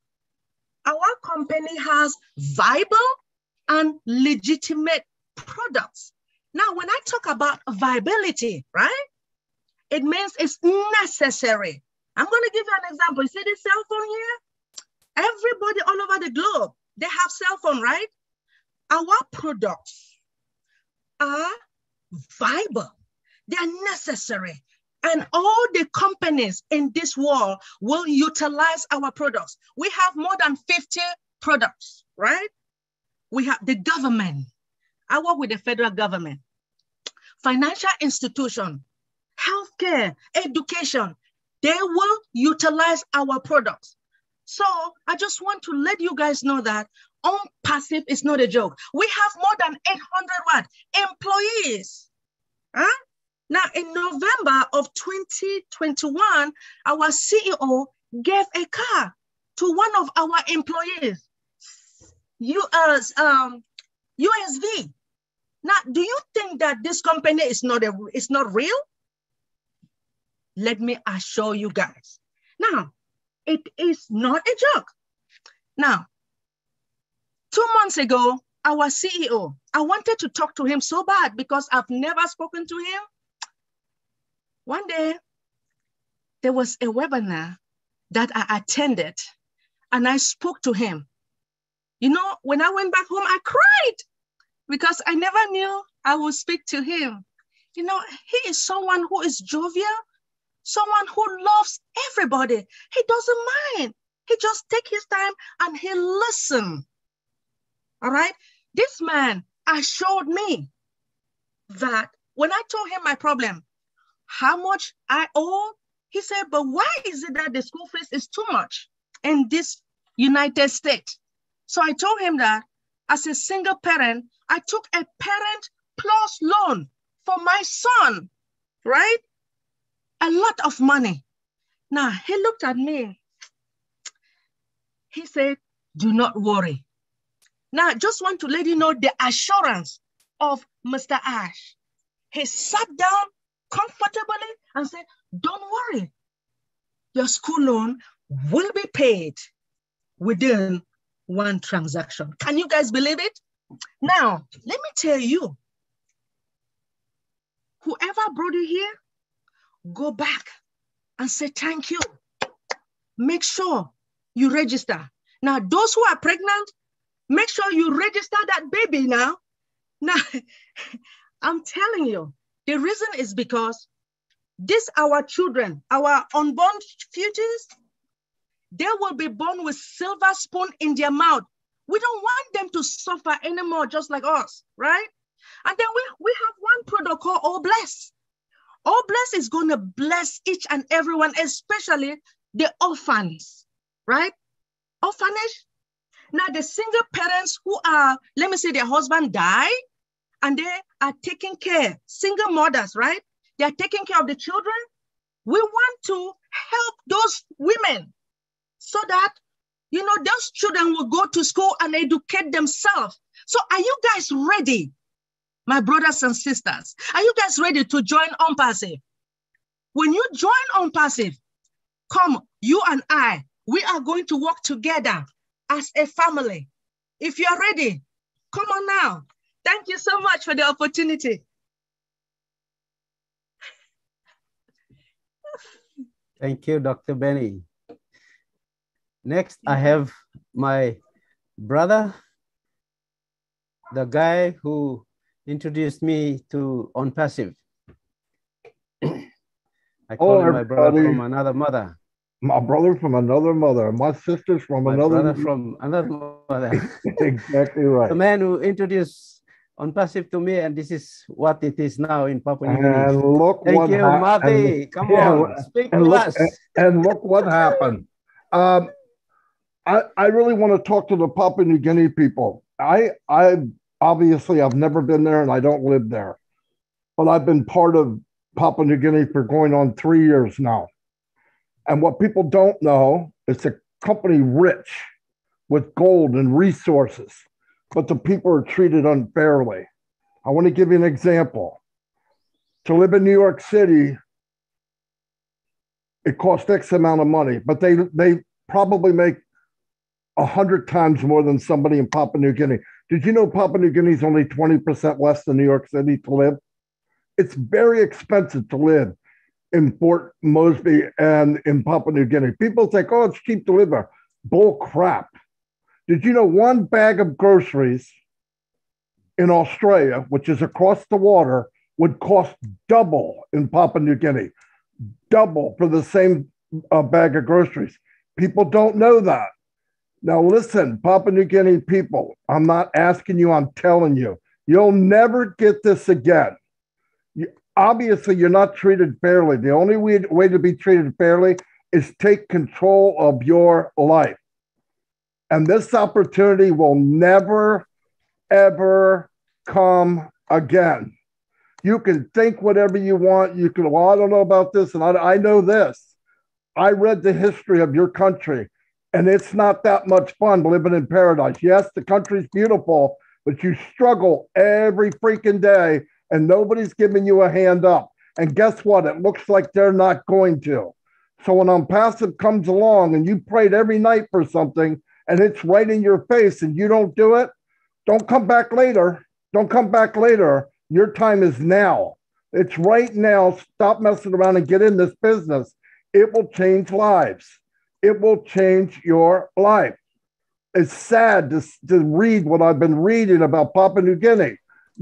our company has viable and legitimate products. Now, when I talk about viability, right? It means it's necessary. I'm going to give you an example. You see this cell phone here? Everybody all over the globe, they have cell phone, right? Our products are viable. They are necessary. And all the companies in this world will utilize our products. We have more than 50 products, right? We have the government. I work with the federal government, financial institution, healthcare, education. They will utilize our products. So I just want to let you guys know that OnPassive is not a joke. We have more than 800 employees. Huh? Now, in November of 2021, our CEO gave a car to one of our employees, USV. Now, do you think that this company is not real? Let me assure you guys. Now, it is not a joke. Now, 2 months ago, our CEO, I wanted to talk to him so bad because I've never spoken to him. One day, there was a webinar that I attended and I spoke to him. You know, when I went back home, I cried because I never knew I would speak to him. You know, he is someone who is jovial, someone who loves everybody. He doesn't mind. He just takes his time and he listens. All right? This man assured me that when I told him my problem, how much I owe, he said, but why is it that the school fees is too much in this United States? So I told him that as a single parent, I took a parent plus loan for my son, right? A lot of money. Now, he looked at me. He said, do not worry. Now, I just want to let you know the assurance of Mr. Ash. He sat down comfortably and said, don't worry. Your school loan will be paid within one transaction. Can you guys believe it? Now, let me tell you, whoever brought you here, go back and say thank you. Make sure you register. Now, those who are pregnant, make sure you register that baby now. Now, I'm telling you, the reason is because these our children, our unborn futures, they will be born with silver spoon in their mouth. We don't want them to suffer anymore, just like us, right? And then we have one product called All Bless. All Bless is going to bless each and everyone, especially the orphans, right? Orphanage. Now, the single parents who are, let me say their husband died, and they are taking care, single mothers, right? They are taking care of the children. We want to help those women so that, you know, those children will go to school and educate themselves. So are you guys ready, my brothers and sisters? Are you guys ready to join OnPassive? When you join OnPassive, come, you and I, we are going to work together as a family. If you're ready, come on now. Thank you so much for the opportunity.
Thank you, Dr. Benny. Next, I have my brother, the guy who introduced me to OnPassive. I call him my brother from another mother.
My brother from another mother. My sister's from another
brother from another mother.
Exactly right.
The man who introduced OnPassive to me, and this is what it is now in Papua New Guinea.
And look
Thank you, Marty. Come on, speak to us.
And look what happened. I really want to talk to the Papua New Guinea people. I obviously I've never been there and I don't live there, but I've been part of Papua New Guinea for going on 3 years now. And what people don't know, it's a company rich with gold and resources, but the people are treated unfairly. I want to give you an example. To live in New York City, it costs X amount of money, but they probably make 100 times more than somebody in Papua New Guinea. Did you know Papua New Guinea is only 20% less than New York City to live? It's very expensive to live in Fort Mosby and in Papua New Guinea. People think, oh, it's cheap to live there. Bull crap. Did you know one bag of groceries in Australia, which is across the water, would cost double in Papua New Guinea? Double for the same bag of groceries. People don't know that. Now listen, Papua New Guinea people, I'm not asking you, I'm telling you, you'll never get this again. Obviously, you're not treated fairly. The only way to be treated fairly is take control of your life. And this opportunity will never, ever come again. You can think whatever you want. You can, well, I don't know about this, and I know this. I read the history of your country, and it's not that much fun living in paradise. Yes, the country's beautiful, but you struggle every freaking day, and nobody's giving you a hand up. And guess what? It looks like they're not going to. So when OnPassive comes along and you prayed every night for something and it's right in your face and you don't do it, don't come back later. Don't come back later. Your time is now. It's right now. Stop messing around and get in this business. It will change lives. It will change your life. It's sad to read what I've been reading about Papua New Guinea.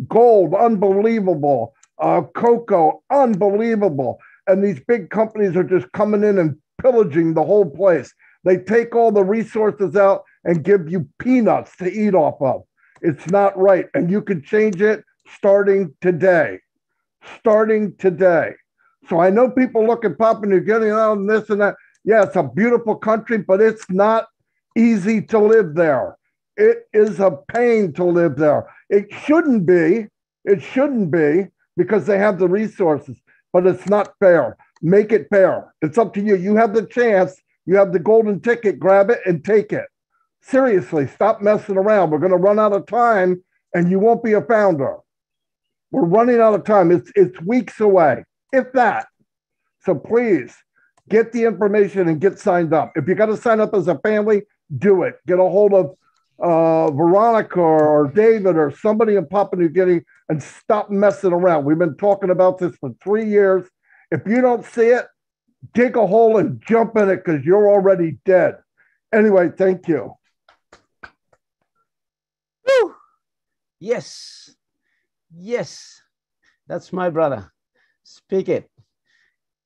Gold, unbelievable. Cocoa, unbelievable. And these big companies are just coming in and pillaging the whole place. They take all the resources out and give you peanuts to eat off of. It's not right. And you can change it starting today. Starting today. So I know people look at Papua New Guinea and this and that. Yeah, it's a beautiful country, but it's not easy to live there. It is a pain to live there. It shouldn't be, It shouldn't be because they have the resources, but it's not fair. Make it fair. It's up to you. You have the chance. You have the golden ticket. Grab it and take it. Seriously, stop messing around. We're going to run out of time and you won't be a founder. We're running out of time. It's weeks away, if that. So please get the information and get signed up. If you got to sign up as a family, do it. Get a hold of Veronica or David or somebody in Papua New Guinea and stop messing around. We've been talking about this for 3 years. If you don't see it, dig a hole and jump in it because you're already dead. Anyway, thank you.
Woo! Yes. Yes. That's my brother. Speak it.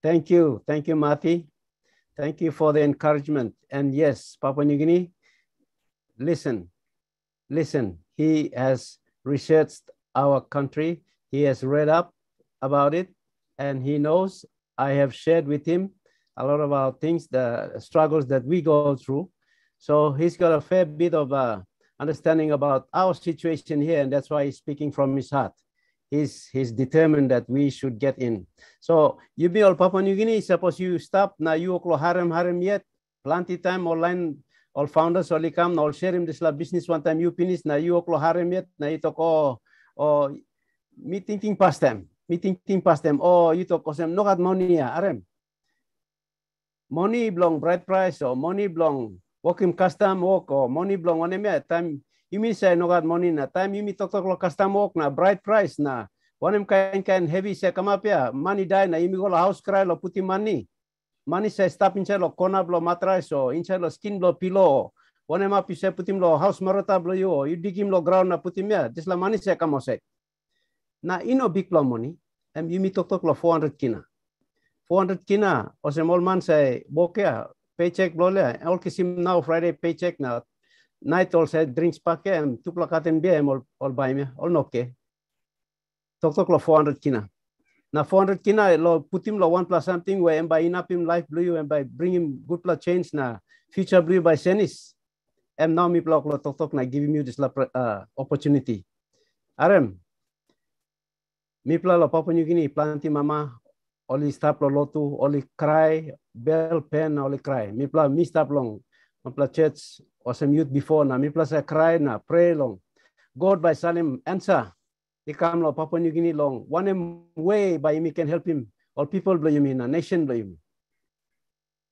Thank you. Thank you, Mati. Thank you for the encouragement. And yes, Papua New Guinea, listen. He has researched our country. He has read up about it, and he knows I have shared with him a lot about things, the struggles that we go through. So he's got a fair bit of understanding about our situation here, and that's why he's speaking from his heart. He's determined that we should get in. So you be all Papua New Guinea, suppose you stop, now you oklo harem yet, plenty time online, all founders all come, all share him this business one time you finish, now you oklo harem yet, now you talk oh meeting past them, oh you talk them, no got money arem. Money belong bright price or money belong working custom work or money belong one time. You mean say no got money na time you mean talk custom work na bright price na one kind heavy say come up ya money die na you go house cry lo puti money say stop inside lo corner blow mattress or inside lo skin blow pillow one up you say putim lo house marota blow you dig him lo ground na putim ya this la money say come say na ino big blow money and you mean talk lo 400 kina or some old man say bokya paycheck blow le all kisim now Friday paycheck na night all said drinks pack and two plakaten beer all buy me all noke. Talk lo 400 kina. Now 400 kina lo put him lo 1 plus something where and by enough him life blue and by bring him good plus change na future blue by senis. And now me block lo talk na giving you this opportunity. Arem. Me pla lo Papua New Guinea planti mama only stop lo lotu only cry bell pen only cry. Me pla me stop long. Pla church or some youth before na me plus I cry na pray long. God by Salim answer. He come lo Papua New Guinea long. One way by me can help him. All people blow you mean a nation blow you.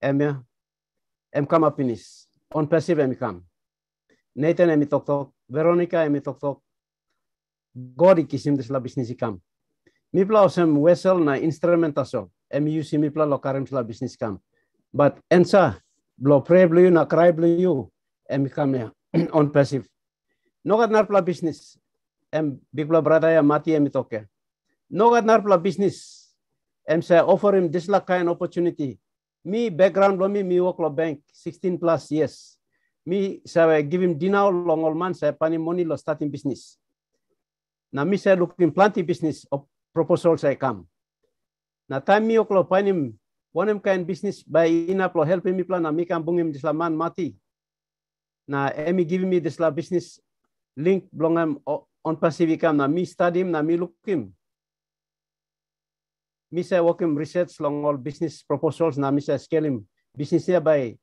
Em come up in this. On passive em come. Nathan em talk. Veronica em talk. God ikisim this la business come. Me pla some vessel na instrumentation. Em use me pla lo karem la business come. But answer blow pray blow you na cry blow you. Em come here on passive. No got narpla business. Em big brother ya mati em itoke. No got narpla business. Em say offer him this kind of opportunity. Me background lo me work lo bank 16 plus years. Me say give him dinner long all man say pani money lo starting business. Na me say looking plenty business of proposal say come. Na time me oklo pani him one kind business by ina lo help me plan na me can bring him this man mati. Na emi give me this business link belong him on Pacificam na me study him na me look him. Me say work him research long all business proposals na me say scale him business here by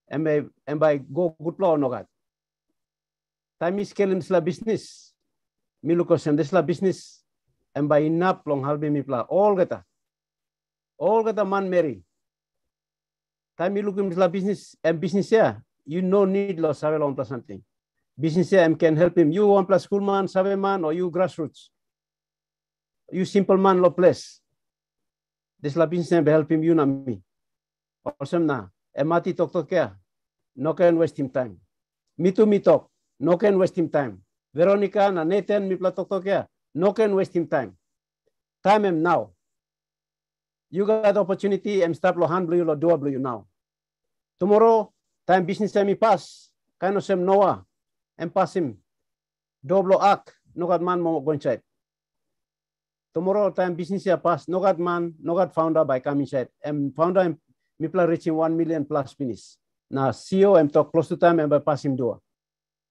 and by go good law no got. Time me scale him this business. Me look him this business and by enough long help me pla all gata man marry. Time me look him this business and business here. You no need lo sabe long plus something. Business here can help him. You 1 plus school man, sabe man, or you grassroots. You simple man lo place. This la business help him you na me. Awesome na. Mati talk here. No can waste him time. Me too me talk. No can waste him time. Veronica na Nathan me pla talk here. No can waste him time. Time him now. You got opportunity and stop lo handle you lo do you now. Tomorrow time business time me pass. Kind of sem Noah. And pass him. Doblo ak. No got man mo go inside. Tomorrow time business ya pass. No got man. No got founder by come inside. And founder me pla reaching 1 million plus finish. Na CEO talk close to time and by pass him do.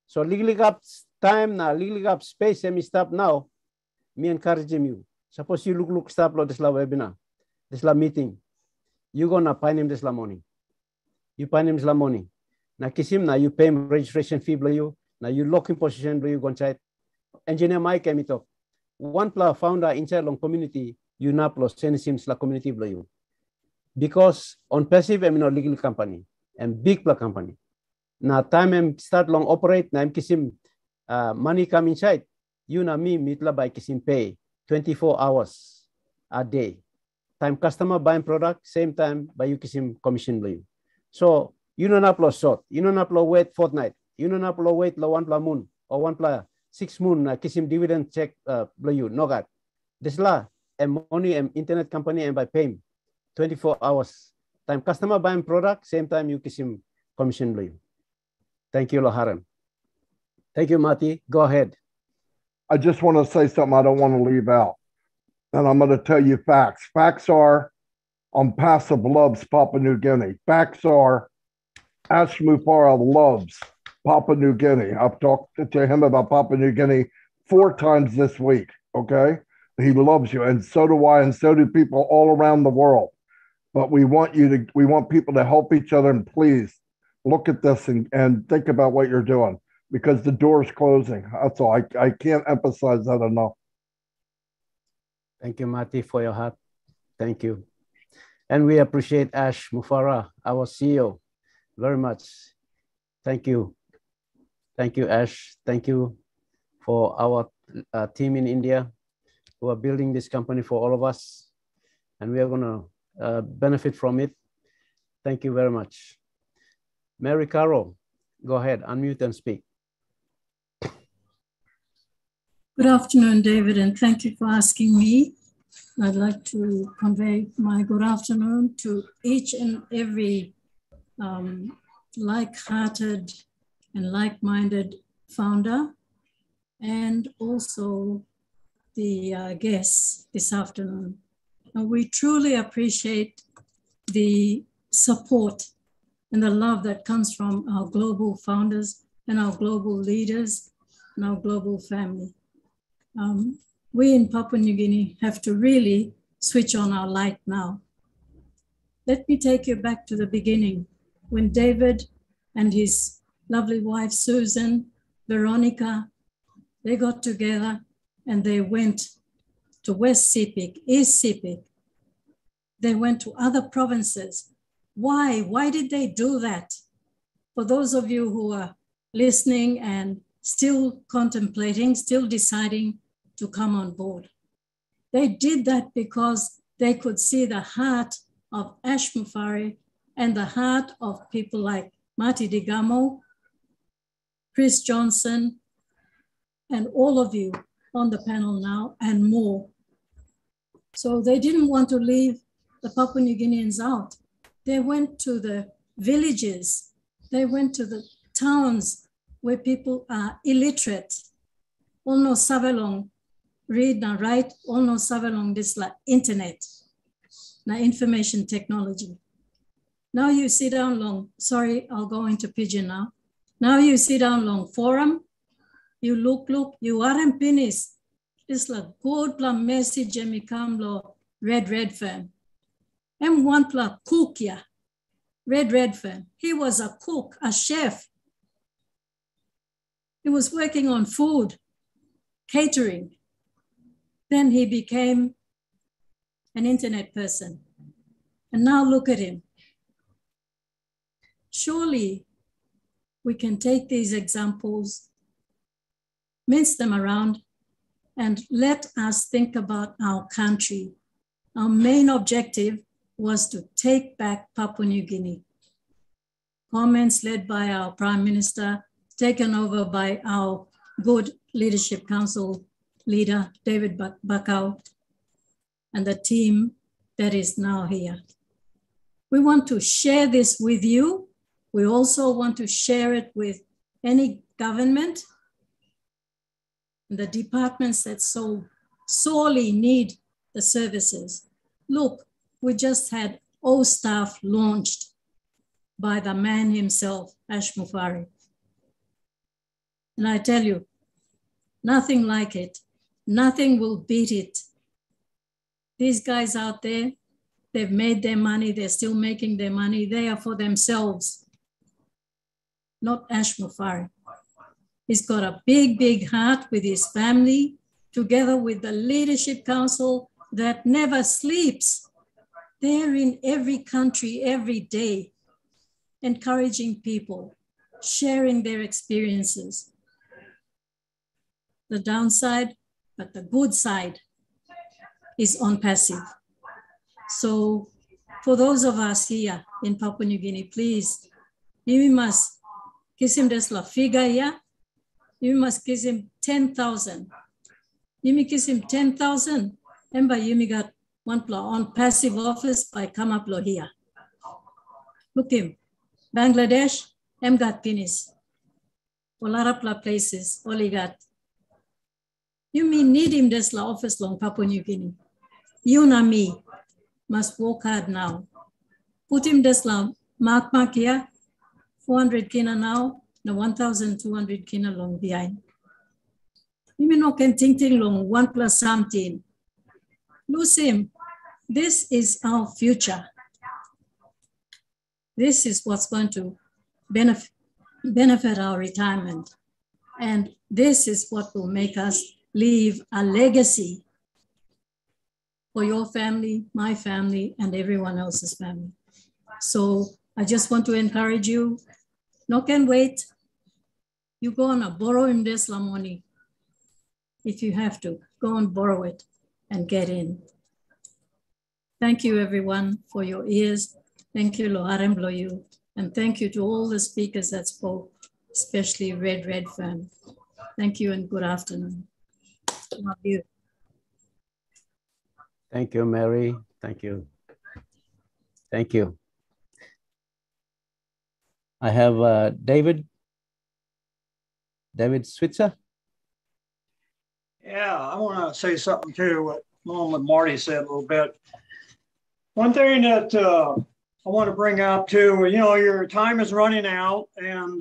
So legally up time na legally up space and me stop now. me encourage you. Suppose you look stop lo this la webinar, this la meeting. You gonna find him this la morning. You find him this la morning. Na kisim na you pay him registration fee below you. Now you lock in position below you go inside. Engineer Mike kami talk. One pla founder inside long community, you na plus send sims la community below you. Because on passive I'm not legal company and big pla company. Now time I'm start long operate na I'm kisim money come inside. You na me mitla by kisim pay 24 hours a day. Time customer buying product, same time by you kisim commission below you. So you don't upload short, you don't upload wait fortnight, you don't upload wait la one pla moon or one pla 6 moon kisim dividend check below you. No God. This la money internet company and by paying 24 hours. Time customer buying product, same time you kisim commission below you. Thank you, Loharan. Thank you, Mati. Go ahead.
I just want to say something I don't want to leave out. And I'm going to tell you facts. Facts are on Passive loves Papua New Guinea. Facts are Ash Mufara loves Papua New Guinea. I've talked to him about Papua New Guinea 4 times this week, okay? He loves you, and so do I, and so do people all around the world. But we want people to help each other, and please look at this and think about what you're doing, because the door's closing. That's all. I can't emphasize that enough.
Thank you, Mati, for your heart. Thank you. And we appreciate Ash Mufara, our CEO, very much. Thank you. Thank you, Ash. Thank you for our team in India who are building this company for all of us. And we are going to benefit from it. Thank you very much. Mary Carroll, go ahead, unmute and speak.
Good afternoon, David, and thank you for asking me. I'd like to convey my good afternoon to each and every like-hearted and like-minded founder, and also the guests this afternoon. And we truly appreciate the support and the love that comes from our global founders and our global leaders and our global family. We in Papua New Guinea have to really switch on our light now. Let me take you back to the beginning when David and his lovely wife, Susan, Veronica, they got together and they went to West Sepik, East Sepik. They went to other provinces. Why? Why did they do that? For those of you who are listening and still contemplating, still deciding to come on board. They did that because they could see the heart of Ash Mufari and the heart of people like Marty Digamo, Chris Johnson, and all of you on the panel now and more. So they didn't want to leave the Papua New Guineans out. They went to the villages. They went to the towns where people are illiterate, all no savelong, read and write, all no savelong this like internet, na information technology. Now you sit down long, sorry, I'll go into pidgin now. Now you sit down long forum, you look, you aren't finished. It's like good pla message and become lo red firm. And one pla cook ya, red firm. He was a cook, a chef. He was working on food, catering. Then he became an internet person. And now look at him. Surely we can take these examples, mince them around, and let us think about our country. Our main objective was to take back Papua New Guinea. Comments led by our Prime Minister, taken over by our good Leadership Council leader, David Bakau, and the team that is now here. We want to share this with you. We also want to share it with any government, the departments that so sorely need the services. Look, we just had O-Staff launched by the man himself, Ash Mufari. And I tell you, nothing like it. Nothing will beat it. These guys out there, they've made their money. They're still making their money. They are for themselves, not Ash Mufari. He's got a big, big heart with his family, together with the Leadership Council that never sleeps. They're in every country, every day, encouraging people, sharing their experiences. The downside, but the good side is on passive. So for those of us here in Papua New Guinea, please, you must kiss him this la figure here. You must kiss him 10,000. You may kiss him 10,000. And by you got one on passive office by come up here. Look him, Bangladesh, got finished. A lot of places, all he got. You may need him this la office long Papua New Guinea. You and me must work hard now. Put him this la mark here, 400 kina now, no 1,200 kina long behind. You may not can think long 1 plus something. Lose him. This is our future. This is what's going to benefit our retirement. And this is what will make us leave a legacy for your family, my family, and everyone else's family. So I just want to encourage you, no can wait. You go and borrow him this money. If you have to, go and borrow it and get in. Thank you everyone for your ears. Thank you, Loharem Loyu. And thank you to all the speakers that spoke, especially Red Fan. Thank you and good afternoon. Love you.
Thank you, Mary. Thank you. Thank you. I have David Switzer.
Yeah, I want to say something too, along with Marty said a little bit. One thing that I want to bring up too, you know, your time is running out, and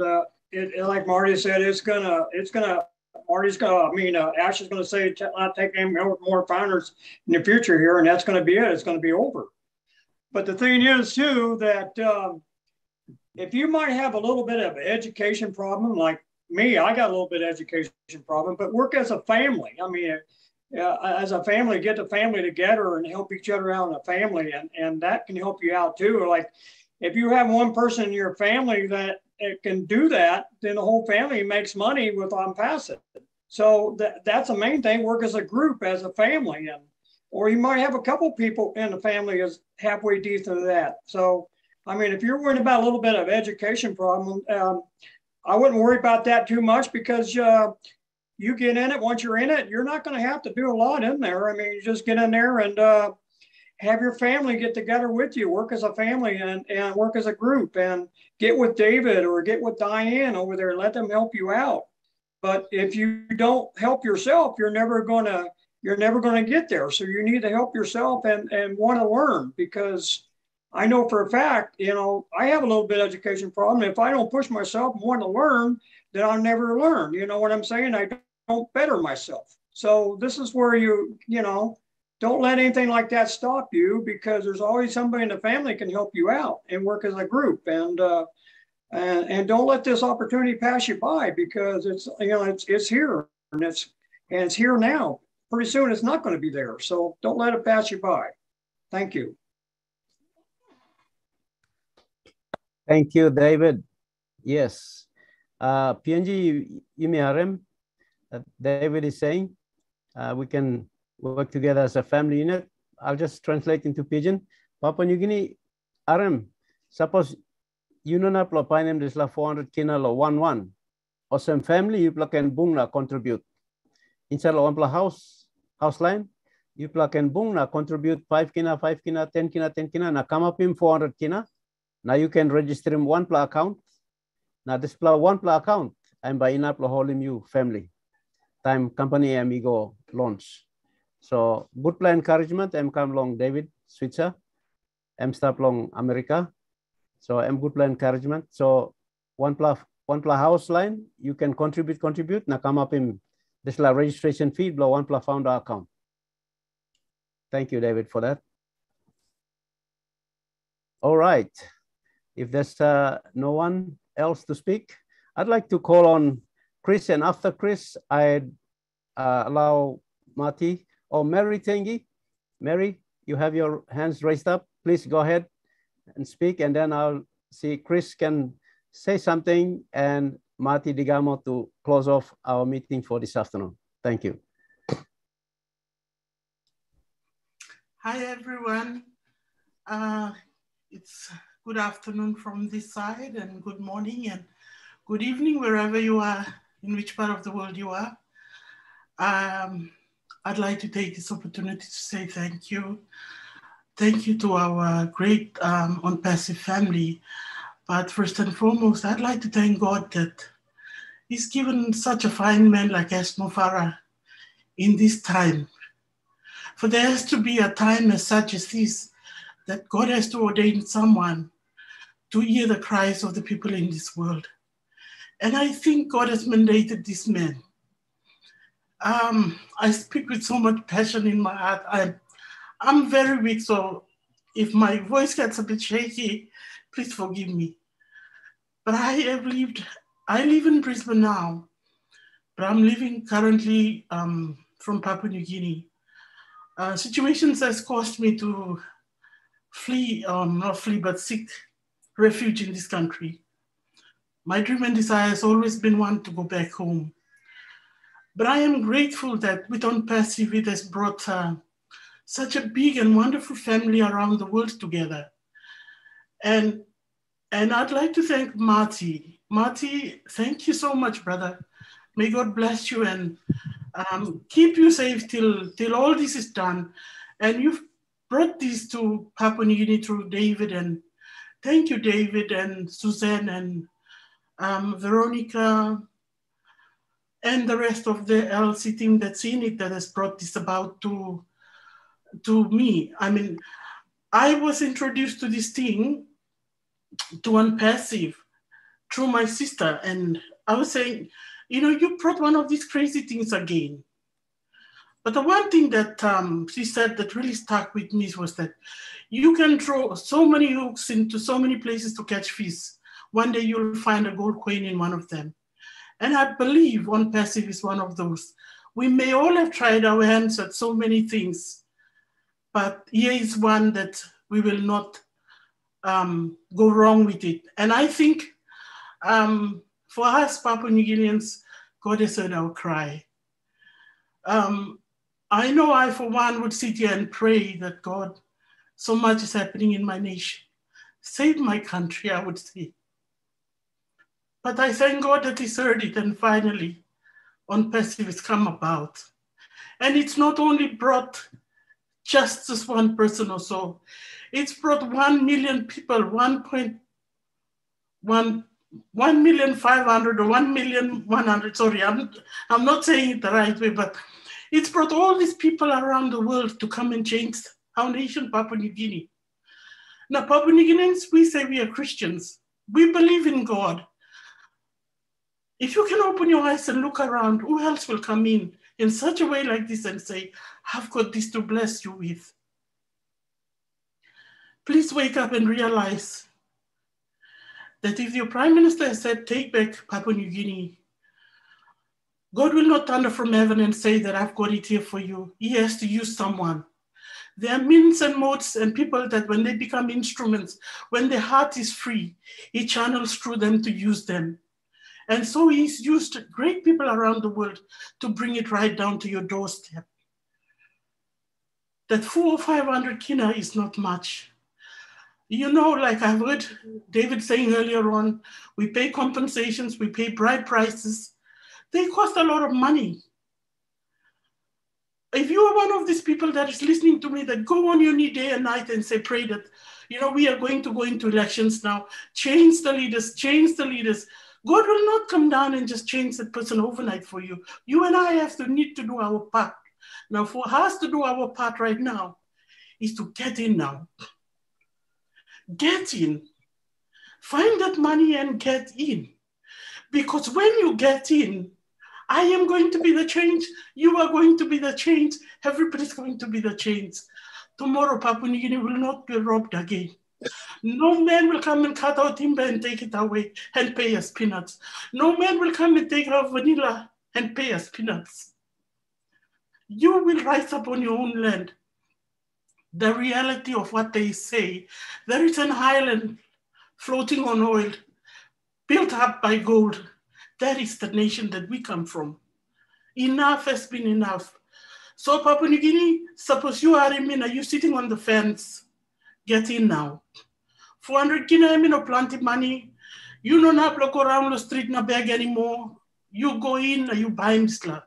like Marty said, Ash is gonna say, not taking more founders in the future here, and that's going to be it. It's going to be over. But the thing is too that if you might have a little bit of an education problem, like me, I got a little bit of education problem, but work as a family. I mean, as a family, get the family together and help each other out in a family, and that can help you out too. Like if you have one person in your family that can do that, then the whole family makes money with on passive. So that's the main thing. Work as a group, as a family, or you might have a couple people in the family is halfway decent to that. So I mean, if you're worried about a little bit of education problem, I wouldn't worry about that too much, because you get in it. Once you're in it, you're not going to have to do a lot in there. I mean, you just get in there and have your family get together with you, work as a family and work as a group, and get with David or get with Diane over there and let them help you out. But if you don't help yourself, you're never going to get there. So you need to help yourself and want to learn, because I know for a fact, you know, I have a little bit of education problem. If I don't push myself and want to learn, then I'll never learn. You know what I'm saying? I don't better myself. So this is where you know, don't let anything like that stop you, because there's always somebody in the family can help you out and work as a group. And don't let this opportunity pass you by, because it's, you know, it's here and it's here now. Pretty soon it's not going to be there. So don't let it pass you by. Thank you.
Thank you, David. Yes. PNG Yumiarem, David is saying, we can work together as a family unit. I'll just translate into Pidgin. Papua New Guinea, Arem, suppose you know not painem this la 400 kina lo 1-1. Or some family you can bung na contribute. Inside lo ampla house line, you can bung na contribute 5 kina, 5 kina, 10 kina, 10 kina, na come up in 400 kina. Now you can register in one pla account. Now this pla one pla account, I'm buying up the whole you family. Time company amigo launch. So good plan encouragement. I'm come long David Switzer. I'm stop long America. So I'm good plan encouragement. So one pla house line, you can contribute. Now come up in This is the registration fee, below one plus founder account. Thank you, David, for that. All right. If there's no one else to speak, I'd like to call on Chris, and after Chris, I'd allow Marty or Mary Tengi. Mary, you have your hands raised up. Please go ahead and speak, and then I'll see Chris can say something and Marty Digamo to close off our meeting for this afternoon. Thank you.
Hi, everyone. It's good afternoon from this side, and good morning and good evening, wherever you are, in which part of the world you are. I'd like to take this opportunity to say thank you. Thank you to our great OnPassive family. But first and foremost, I'd like to thank God that He's given such a fine man like Ashmo Farah in this time. For there has to be a time as such as this, that God has to ordain someone to hear the cries of the people in this world. And I think God has mandated this man. I speak with so much passion in my heart. I'm very weak, so if my voice gets a bit shaky, please forgive me. But I live in Brisbane now, but I'm living currently from Papua New Guinea. Situations has caused me to flee, not flee, but seek refuge in this country. My dream and desire has always been one to go back home. But I am grateful that with OnPassive, it has brought such a big and wonderful family around the world together. And I'd like to thank Marty. Marty, thank you so much, brother. May God bless you and keep you safe till all this is done. And you've brought this to Papua New Guinea through David, and thank you, David and Suzanne and Veronica and the rest of the LC team that's in it that has brought this about to me. I mean, I was introduced to this thing, to OnPassive, through my sister, and I was saying, you know, you brought one of these crazy things again. But the one thing that she said that really stuck with me was that you can throw so many hooks into so many places to catch fish. One day you'll find a gold coin in one of them. And I believe OnPassive is one of those. We may all have tried our hands at so many things, but here is one that we will not go wrong with it. And I think for us Papua New Guineans, God has heard our cry. I know I, for one, would sit here and pray that God, so much is happening in my nation. Save my country, I would say. But I thank God that He's heard it, and finally, OnPassive has come about. And it's not only brought just this one person or so. It's brought 1 million people, 1.500 or 1,100,000. Sorry, I'm not saying it the right way, but it's brought all these people around the world to come and change our nation, Papua New Guinea. Now, Papua New Guineans, we say we are Christians. We believe in God. If you can open your eyes and look around, who else will come in such a way like this and say, I've got this to bless you with? Please wake up and realize that if your Prime Minister said, take back Papua New Guinea, God will not thunder from heaven and say that I've got it here for you. He has to use someone. There are means and modes and people that when they become instruments, when their heart is free, He channels through them to use them. And so He's used great people around the world to bring it right down to your doorstep. That 400 or 500 kina is not much. You know, like I've heard David saying earlier on, we pay compensations, we pay bride prices. They cost a lot of money. If you are one of these people that is listening to me, that go on your knee day and night and say, pray that, you know, we are going to go into elections now, change the leaders, change the leaders. God will not come down and just change that person overnight for you. You and I need to do our part. Now, for us to do our part right now is to get in now. Get in. Find that money and get in. Because when you get in, I am going to be the change. You are going to be the change. Everybody's going to be the change. Tomorrow, Papua New Guinea will not be robbed again. No man will come and cut our timber and take it away and pay us peanuts. No man will come and take our vanilla and pay us peanuts. You will rise up on your own land. The reality of what they say, there is an island floating on oil, built up by gold. That is the nation that we come from. Enough has been enough. So Papua New Guinea, suppose you are in Mina, you sitting on the fence, get in now. 400 Guinea no plenty money. You don't have to go around the street na beg anymore. You go in and you buy Msla.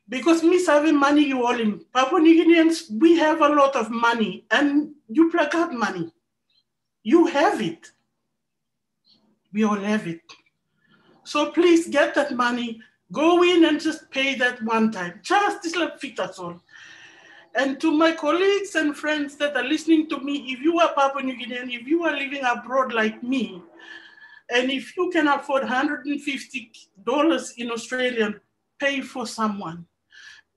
Because me having money, you all him. Papua New Guineans, we have a lot of money and you plug out money. You have it. We all have it. So please get that money, go in and just pay that one time. Just this little fit, that's all. And to my colleagues and friends that are listening to me, if you are Papua New Guinean, if you are living abroad like me, and if you can afford $150 in Australian, pay for someone.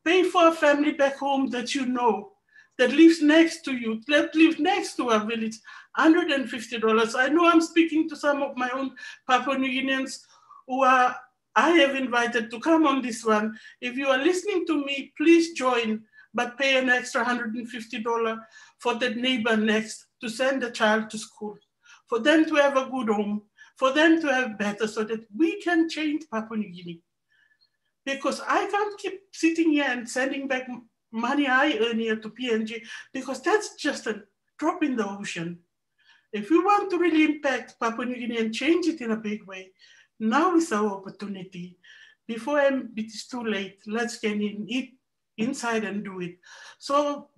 Pay for a family back home that you know, that lives next to you, that lives next to a village, $150. I know I'm speaking to some of my own Papua New Guineans who I have invited to come on this one. If you are listening to me, please join, but pay an extra $150 for that neighbor next to send a child to school, for them to have a good home, for them to have better, so that we can change Papua New Guinea. Because I can't keep sitting here and sending back money I earn here to PNG, because that's just a drop in the ocean. If we want to really impact Papua New Guinea and change it in a big way, now is our opportunity. Before it is too late, let's get inside and do it. So,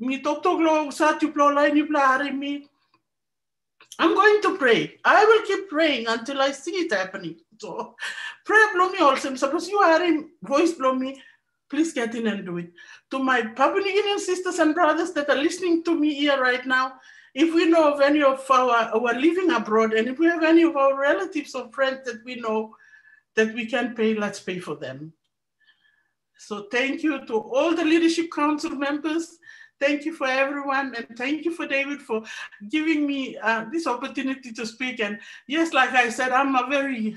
I'm going to pray. I will keep praying until I see it happening. So, pray blow me also. Suppose you are in voice blow me, please get in and do it. To my Papua New Guinean sisters and brothers that are listening to me here right now, if we know of any of our living abroad, and if we have any of our relatives or friends that we know that we can pay, let's pay for them. So thank you to all the Leadership Council members. Thank you for everyone. And thank you for David for giving me this opportunity to speak. And yes, like I said, I'm a very,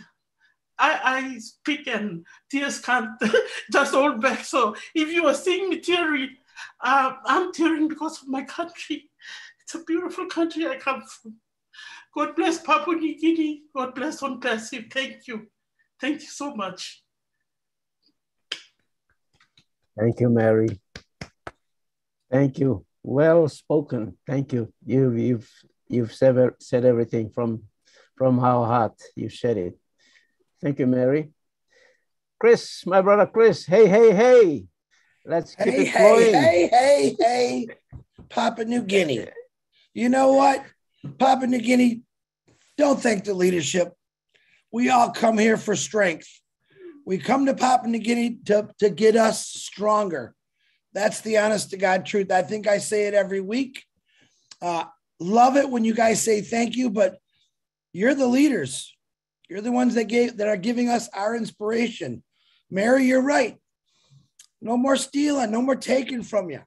I speak and tears can't just hold back. So if you are seeing me teary, I'm tearing because of my country. It's a beautiful country I come from. God bless Papua New Guinea. God bless on Passive. Thank you. Thank you so much.
Thank you, Mary. Thank you. Well spoken. Thank you. You've said everything from our heart. You said it. Thank you, Mary. Chris, my brother Chris. Hey, hey, hey. Let's keep it flowing.
Hey, Papua New Guinea. You know what? Papua New Guinea, don't thank the leadership. We all come here for strength. We come to Papua New Guinea to get us stronger. That's the honest to God truth. I think I say it every week. Love it when you guys say thank you, but you're the leaders. You're the ones that are giving us our inspiration. Mary, you're right. No more stealing, no more taking from you.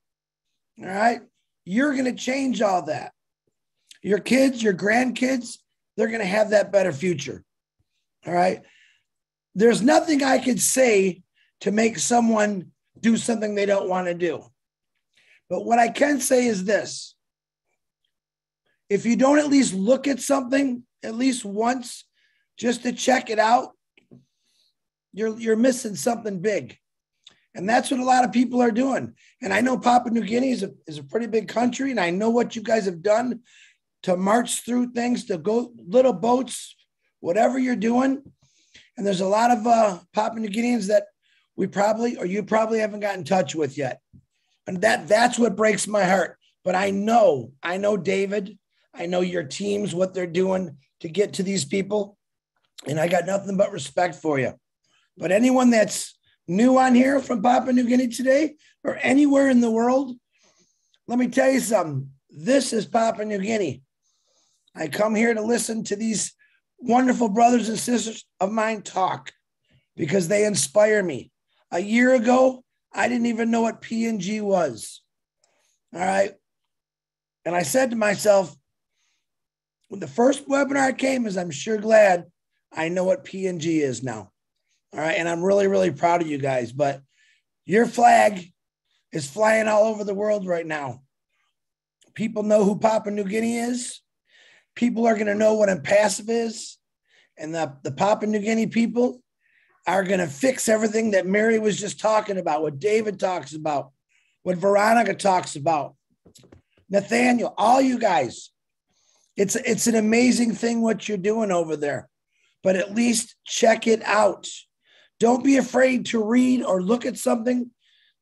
All right? You're going to change all that. Your kids, your grandkids, they're going to have that better future. All right? There's nothing I could say to make someone do something they don't want to do. But what I can say is this. If you don't at least look at something at least once just to check it out, you're missing something big. And that's what a lot of people are doing. And I know Papua New Guinea is a pretty big country, and I know what you guys have done to march through things, to go little boats, whatever you're doing. And there's a lot of Papua New Guineans that you probably haven't got in touch with yet. And that's what breaks my heart. But I know David, I know your teams, what they're doing to get to these people. And I got nothing but respect for you. But anyone that's new on here from Papua New Guinea today or anywhere in the world, let me tell you something. This is Papua New Guinea. I come here to listen to these wonderful brothers and sisters of mine talk. because they inspire me. A year ago, I didn't even know what P&G was. All right. And I said to myself, when the first webinar came, is I'm sure glad I know what P&G is now. All right. And I'm really, really proud of you guys. But your flag is flying all over the world right now. People know who Papua New Guinea is. People are going to know what impassive is. And the Papua New Guinea people are going to fix everything that Mary was just talking about, what David talks about, what Veronica talks about, Nathaniel, all you guys. It's an amazing thing what you're doing over there, but at least check it out. Don't be afraid to read or look at something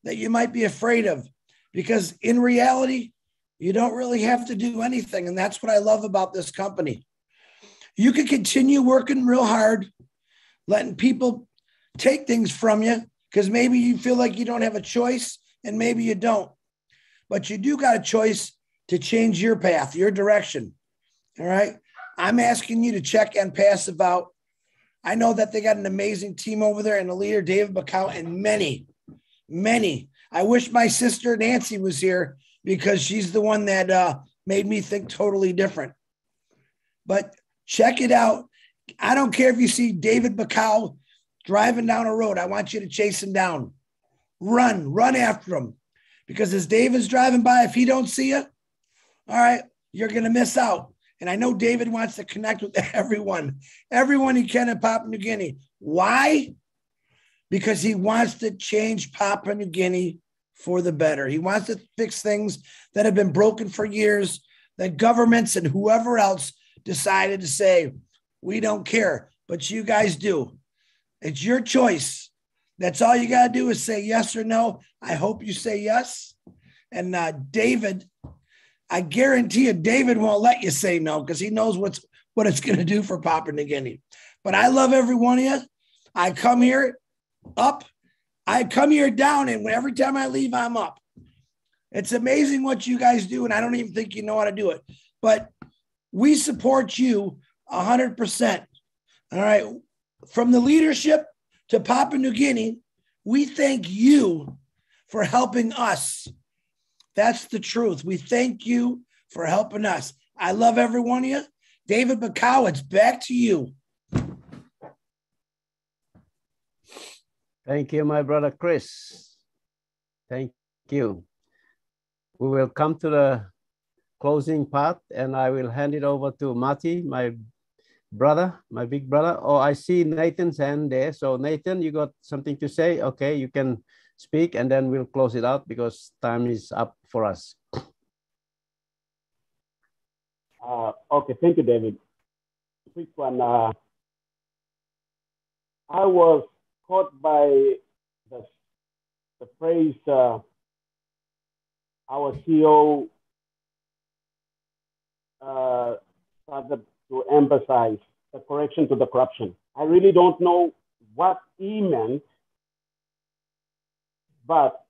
that you might be afraid of, because in reality, you don't really have to do anything. And that's what I love about this company. You can continue working real hard, letting people take things from you, because maybe you feel like you don't have a choice and maybe you don't. But you do got a choice to change your path, your direction. All right. I'm asking you to check Impassive out. I know that they got an amazing team over there and the leader, David Bacau, and many. I wish my sister Nancy was here because she's the one that made me think totally different. But check it out. I don't care if you see David Bacau driving down a road. I want you to chase him down. Run after him. Because as David's driving by, if he don't see you, all right, you're going to miss out. And I know David wants to connect with everyone he can in Papua New Guinea. Why? Because he wants to change Papua New Guinea for the better. He wants to fix things that have been broken for years, that governments and whoever else decided to say, we don't care, but you guys do. It's your choice. That's all you got to do is say yes or no. I hope you say yes. And David, I guarantee you, David won't let you say no because he knows what it's going to do for Papua New Guinea. But I love every one of you. I come here up. I come here down, and every time I leave, I'm up. It's amazing what you guys do, and I don't even think you know how to do it. But we support you 100%. All right. From the leadership to Papua New Guinea, we thank you for helping us. That's the truth. We thank you for helping us. I love every one of you. David Bacau, it's back to you.
Thank you, my brother Chris. Thank you. We will come to the closing part, and I will hand it over to Marty, my brother, my big brother. Oh, I see Nathan's hand there. So Nathan, you got something to say? Okay, you can speak, and then we'll close it out because time is up for us.
Okay, thank you, David. Quick one. I was caught by the phrase our CEO started to emphasize the correction to the corruption. I really don't know what he meant, but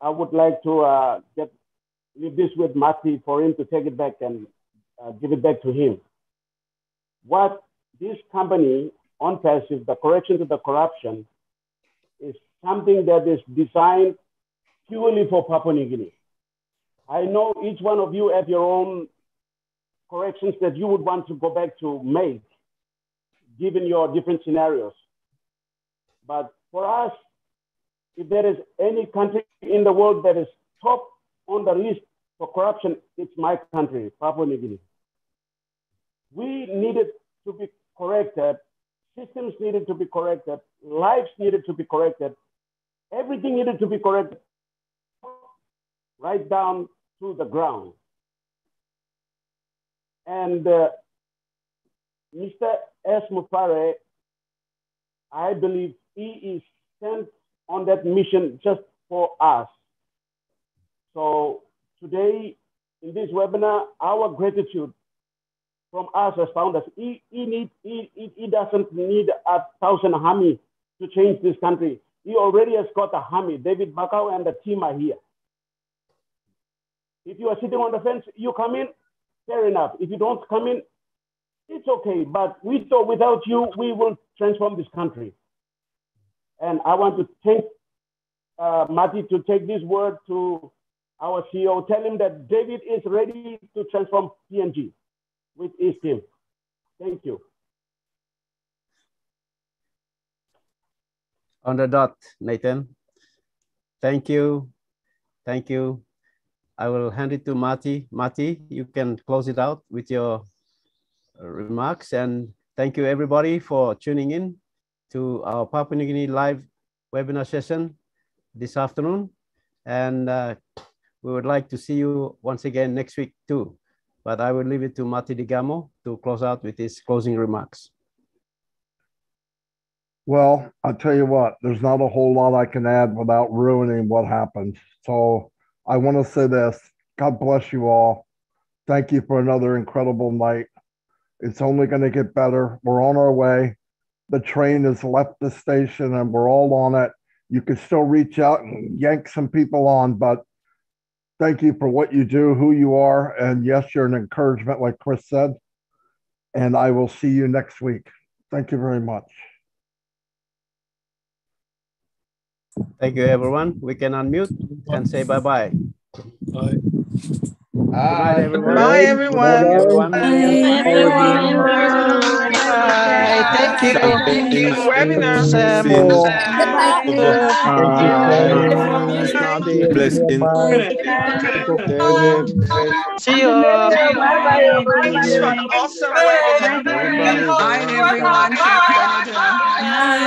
I would like to leave this with Mati for him to take it back and give it back to him. What this company on passive, the correction to the corruption, is something that is designed purely for Papua New Guinea. I know each one of you have your own corrections that you would want to go back to make, given your different scenarios. But for us, if there is any country in the world that is top on the list for corruption, it's my country, Papua New Guinea. We needed to be corrected. Systems needed to be corrected. Lives needed to be corrected. Everything needed to be corrected right down to the ground. And Mr. S. Mufare, I believe he is sent on that mission just for us. So today, in this webinar, our gratitude from us as founders, he doesn't need 1,000 Hami to change this country. He already has got a Hami. David Bacau and the team are here. If you are sitting on the fence, you come in, fair enough. If you don't come in, it's okay. But we thought without you, we will transform this country. And I want to thank Mati to take this word to our CEO. Tell him that David is ready to transform PNG with his team. Thank you.
On the dot, Nathan. Thank you. Thank you. I will hand it to Mati. Mati, you can close it out with your remarks. And thank you everybody for tuning in to our Papua New Guinea live webinar session this afternoon. And we would like to see you once again next week too. But I will leave it to Mati Digamo to close out with his closing remarks.
Well, I'll tell you what, there's not a whole lot I can add without ruining what happened. So I want to say this, God bless you all. Thank you for another incredible night. It's only going to get better. We're on our way. The train has left the station and we're all on it. You can still reach out and yank some people on, but thank you for what you do, who you are. And yes, you're an encouragement, like Chris said. And I will see you next week. Thank you very much.
Thank you, everyone. We can unmute and say bye-bye.
Bye.
Good night, everyone.
Bye, everyone.
Bye, everyone.
Bye. Thank you. Good webinar, Sam.
Blessing.
David, Chris.
See you.
Bye-bye.
Thanks for an awesome webinar.
Bye, everyone from Canada.
Bye.